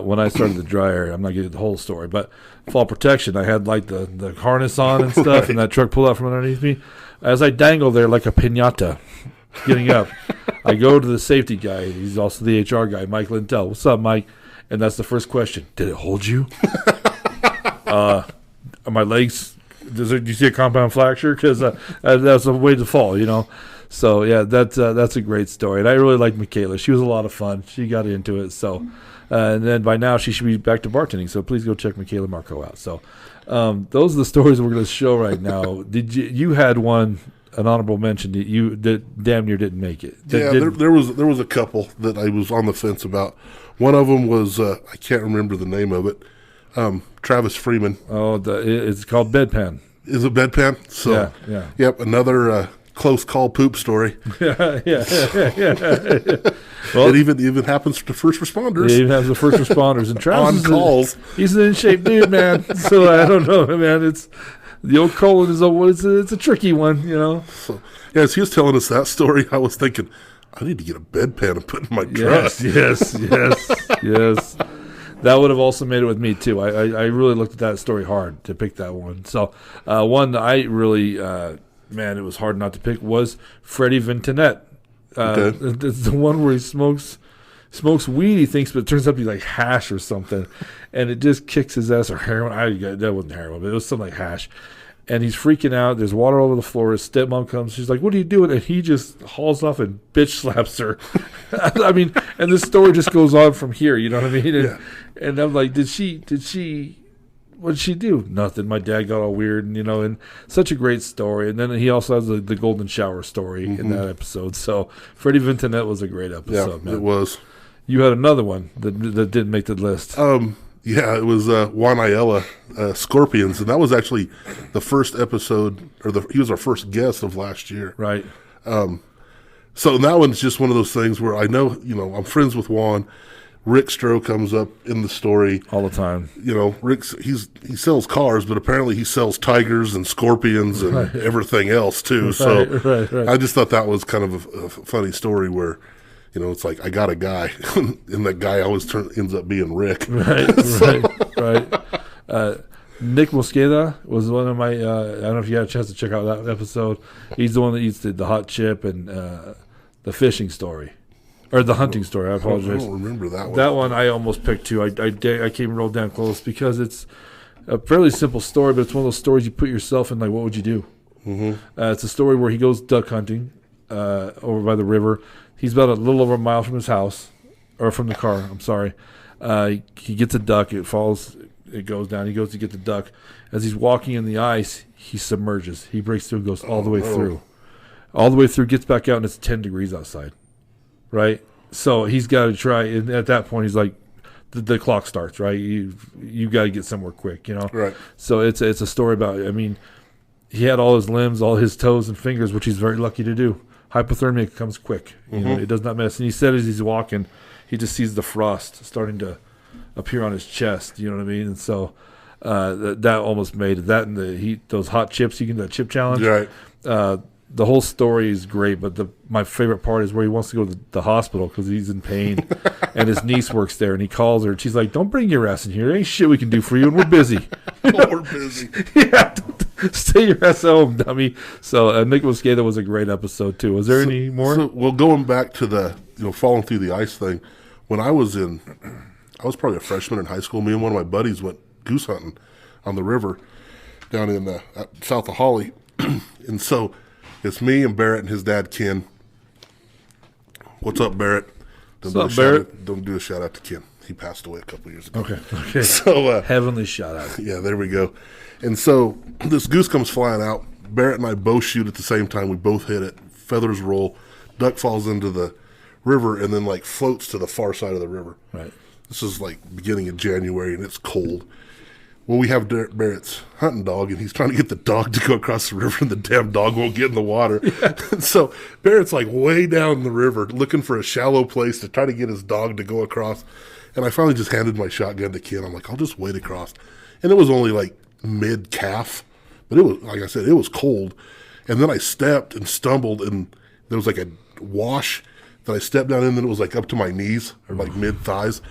when I started the dryer, I'm not getting the whole story, but fall protection, I had like the harness on and stuff, right. And that truck pulled out from underneath me. As I dangle there like a piñata, getting up, I go to the safety guy. He's also the HR guy, Mike Lintel. What's up, Mike? And that's the first question. Did it hold you? Are my legs? Do you see a compound fracture? Because that's a way to fall, So yeah, that's a great story, and I really like Michaela. She was a lot of fun. She got into it, so. And then by now she should be back to bartending. So please go check Michaela Marco out. So those are the stories we're going to show right now. You had an honorable mention that damn near didn't make it? There was a couple that I was on the fence about. One of them was I can't remember the name of it. Travis Freeman. Oh, it's called Bedpan. Is it Bedpan? So yeah. Yep, another close call poop story. Yeah. Well, it even happens to first responders. It even happens to first responders and Travis on calls. He's an in shape dude, man. So I don't know, man. It's the old colon it's a tricky one, So as he was telling us that story, I was thinking, I need to get a bedpan and put in my truck. Yes. That would have also made it with me too. I really looked at that story hard to pick that one. So one that I really, it was hard not to pick was Freddie Vintonette. It's the one where he smokes weed, he thinks, but it turns out to be like hash or something, and it just kicks his ass, or heroin. That wasn't heroin, but it was something like hash. And he's freaking out. There's water all over the floor. His stepmom comes. She's like, "What are you doing?" And he just hauls off and bitch slaps her. I mean, and the story just goes on from here. You know what I mean? And I'm like, did she? What did she do? Nothing. My dad got all weird, and such a great story. And then he also has the golden shower story in that episode. So Freddie Vintonette was a great episode. Yeah, it was. You had another one that didn't make the list. Yeah, it was Juan Ayala, Scorpions, and that was actually the first episode, he was our first guest of last year. Right. So that one's just one of those things where I know, I'm friends with Juan. Rick Stroh comes up in the story all the time. You know, he sells cars, but apparently he sells tigers and scorpions and everything else too. So Right. I just thought that was kind of a funny story where, you know, it's like I got a guy, and that guy always ends up being Rick. Right. Nick Mosqueda was one of my. I don't know if you had a chance to check out that episode. He's the one that eats the hot chip and the fishing story. Or the hunting story. I apologize. I don't remember that one. That one I almost picked too. I came rolled down close because it's a fairly simple story, but it's one of those stories you put yourself in. Like, what would you do? Mm-hmm. It's a story where he goes duck hunting over by the river. He's about a little over a mile from his house, or from the car. I'm sorry. He gets a duck. It falls. It goes down. He goes to get the duck. As he's walking in the ice, he submerges. He breaks through and goes all the way through. All the way through, gets back out, and it's 10 degrees outside. Right? So he's got to try, and at that point, he's like, the clock starts, right? You got to get somewhere quick, you know? Right. So it's a story about, I mean, he had all his limbs, all his toes and fingers, which he's very lucky to do. Hypothermia comes quick. You know, it does not mess. And he said as he's walking, he just sees the frost starting to appear on his chest, you know what I mean? And so that almost made it. That and the heat, those hot chips, you can do that chip challenge. Right. The whole story is great, but my favorite part is where he wants to go to the hospital because he's in pain, and his niece works there, and he calls her, and she's like, "Don't bring your ass in here. There ain't shit we can do for you, and we're busy." We're busy. Yeah, stay your ass home, dummy. So Nick Mosqueda was a great episode too. Was there any more? So, well, going back to the falling through the ice thing, when I was probably a freshman in high school. Me and one of my buddies went goose hunting on the river down in south of Holly, and so. It's me and Barrett and his dad, Ken. What's up, Barrett? What's up, Barrett? Don't do a shout out to Ken. He passed away a couple years ago. Okay. So heavenly shout out. Yeah, there we go. And so this goose comes flying out. Barrett and I both shoot at the same time. We both hit it. Feathers roll. Duck falls into the river and then like floats to the far side of the river. Right. This is like beginning of January and it's cold. Well, we have Barrett's hunting dog, and he's trying to get the dog to go across the river, and the damn dog won't get in the water. Yeah. So Barrett's like way down the river looking for a shallow place to try to get his dog to go across. And I finally just handed my shotgun to Ken. I'm like, I'll just wade across. And it was only like mid-calf, but it was, like I said, it was cold. And then I stepped and stumbled, and there was like a wash that I stepped down in, and it was like up to my knees, or like mid-thighs.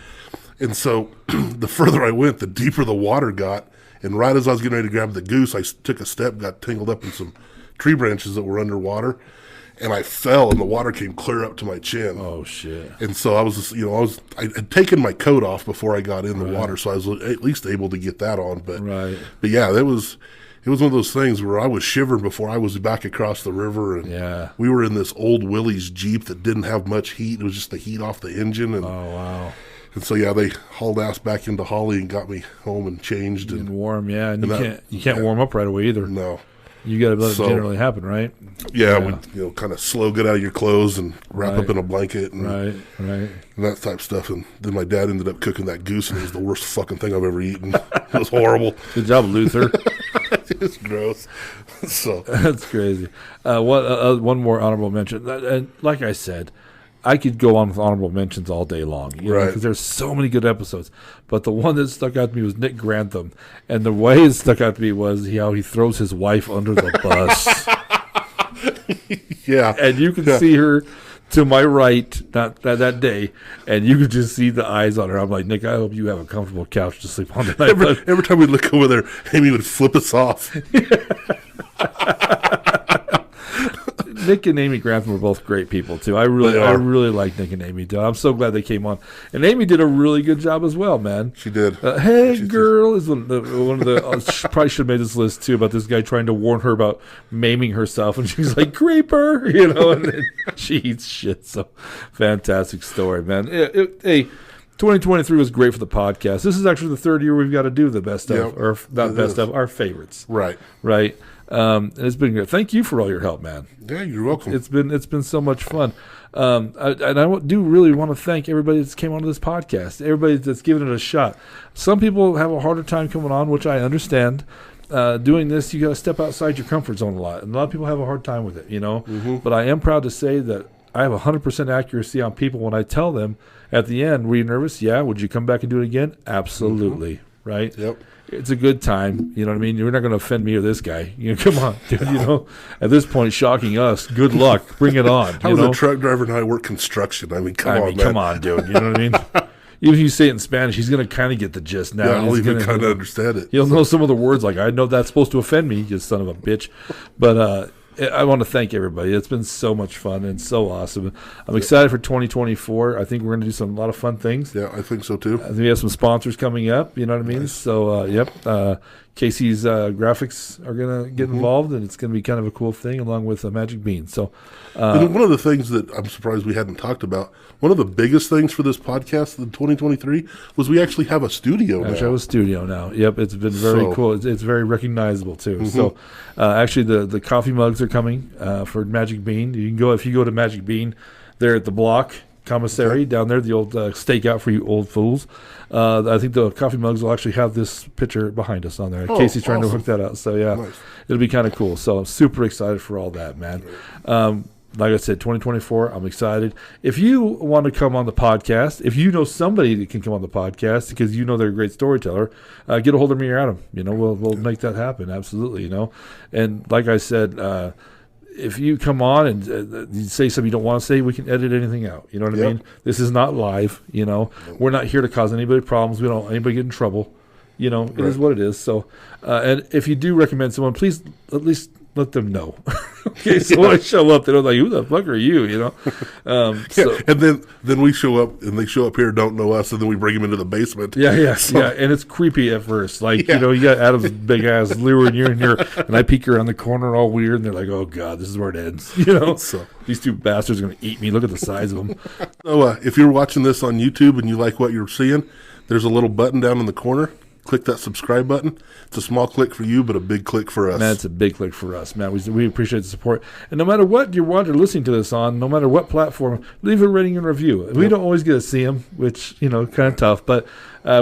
And so the further I went, the deeper the water got. And right as I was getting ready to grab the goose, I took a step, got tangled up in some tree branches that were underwater. And I fell, and the water came clear up to my chin. Oh, shit. And so I was just, I had taken my coat off before I got in the water, so I was at least able to get that on. But yeah, it was one of those things where I was shivering before I was back across the river. And we were in this old Willys Jeep that didn't have much heat. It was just the heat off the engine. And, oh, wow. And so, yeah, they hauled ass back into Holly and got me home and changed. And warm, yeah. And you can't warm up right away either. No. You got to let it generally happen, right? Yeah, we kind of slow get out of your clothes and wrap up in a blanket and and that type of stuff. And then my dad ended up cooking that goose, and it was the worst fucking thing I've ever eaten. It was horrible. Good job, Luther. It's gross. So that's crazy. One more honorable mention. And like I said, I could go on with honorable mentions all day long, because there's so many good episodes. But the one that stuck out to me was Nick Grantham, and the way it stuck out to me was how he throws his wife under the bus. Yeah, and you can see her to my right, not that day, and you could just see the eyes on her. I'm like, Nick, I hope you have a comfortable couch to sleep on tonight. Every time we look over there, Amy would flip us off. Nick and Amy Grantham were both great people too. I really like Nick and Amy too. I'm so glad they came on, and Amy did a really good job as well, man. She did. Hey girl is one of the probably should have made this list too about this guy trying to warn her about maiming herself, and she's like creeper, and then she eats shit. So fantastic story, man. Hey, 2023 was great for the podcast. This is actually the third year we've got to do the best of, or not best of, our favorites. Right. And it's been great. Thank you for all your help, man. Yeah, you're welcome. It's been so much fun. I do really want to thank everybody that's came onto this podcast, everybody that's given it a shot. Some people have a harder time coming on, which I understand. Doing this, you got to step outside your comfort zone a lot, and a lot of people have a hard time with it, But I am proud to say that I have 100% accuracy on people when I tell them at the end, were you nervous? Yeah. Would you come back and do it again? Absolutely. Right? Yep. It's a good time. You know what I mean? You're not going to offend me or this guy. Come on, dude. At this point, shocking us. Good luck. Bring it on. I was a truck driver and I work construction. I mean, come on, man. Come on, dude. You know what I mean? Even if you say it in Spanish, he's going to kind of get the gist now. Yeah, I'll even kind of understand it. He'll know some of the words, like, I know that's supposed to offend me, you son of a bitch. But I want to thank everybody. It's been so much fun and so awesome. I'm excited for 2024. I think we're going to do a lot of fun things. Yeah, I think so too. I think we have some sponsors coming up. You know what I mean? Nice. So, Casey's graphics are going to get involved, and it's going to be kind of a cool thing along with Magic Bean. So, one of the things that I'm surprised we hadn't talked about, one of the biggest things for this podcast in 2023 was we actually have a studio now. We have a studio now. Yep, it's been very cool. It's very recognizable too. So, actually, the coffee mugs are coming for Magic Bean. You can go if you go to Magic Bean, they're at the Block Commissary down there, the old stakeout for you old fools. I think the coffee mugs will actually have this picture behind us on there. Casey's trying to hook that out. So, yeah, it'll be kind of cool. So, I'm super excited for all that, man. Like I said, 2024, I'm excited. If you want to come on the podcast, if you know somebody that can come on the podcast because you know they're a great storyteller, get a hold of me or Adam. We'll make that happen. Absolutely, And like I said, if you come on and you say something you don't want to say, we can edit anything out. You know what I mean? This is not live. We're not here to cause anybody problems. We don't want anybody get in trouble. It is what it is. So, and if you do recommend someone, please at least let them know. Okay, so when I show up, they're like, "Who the fuck are you?" And then we show up, and they show up here, don't know us, and then we bring them into the basement. Yeah, and it's creepy at first. Like, you got Adam's big ass luring you in here, and I peek around the corner all weird, and they're like, "Oh God, this is where it ends." So these two bastards are going to eat me. Look at the size of them. So if you're watching this on YouTube and you like what you're seeing, there's a little button down in the corner. Click that subscribe button. It's a small click for you, but a big click for us. Man, it's a big click for us, man. We appreciate the support. And no matter what you're listening to this on, no matter what platform, leave a rating and review. We don't always get to see them, which, kind of tough, but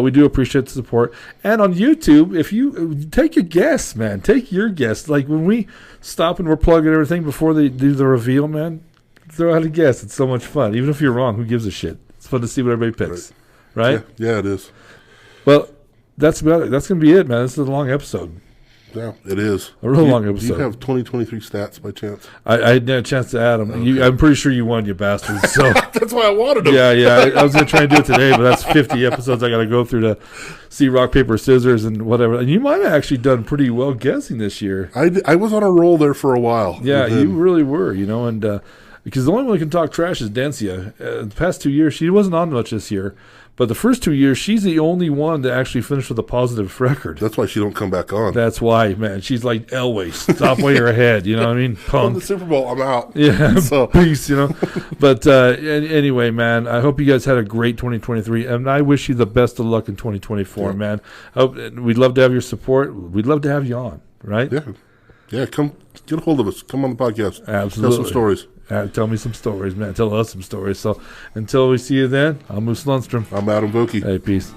we do appreciate the support. And on YouTube, if you take your guess, man, take your guess. Like when we stop and we're plugging everything before they do the reveal, man, throw out a guess. It's so much fun. Even if you're wrong, who gives a shit? It's fun to see what everybody picks, right? Yeah, it is. Well, that's about it. That's going to be it, man. This is a long episode. Yeah, it is. A real long episode. Do you have 2023 stats by chance? I didn't have a chance to add them. Okay. I'm pretty sure you won, you bastards. So that's why I wanted them. Yeah. I was going to try and do it today, but that's 50 episodes I got to go through to see rock, paper, scissors, and whatever. And you might have actually done pretty well guessing this year. I was on a roll there for a while. Yeah, you really were, and because the only one who can talk trash is Dencia. The past 2 years, she wasn't on much this year. But the first 2 years, she's the only one that actually finished with a positive record. That's why she don't come back on. That's why, man. She's like Elway. Stop way her head. You know what I mean? Punk. On the Super Bowl, I'm out. Yeah, so. Peace, But anyway, man, I hope you guys had a great 2023. And I wish you the best of luck in 2024, man. We'd love to have your support. We'd love to have you on, right? Yeah, come get a hold of us. Come on the podcast. Absolutely. Tell some stories. Tell me some stories, man. Tell us some stories. So until we see you then, I'm Moose Lundstrom. I'm Adam Vokey. Hey, peace.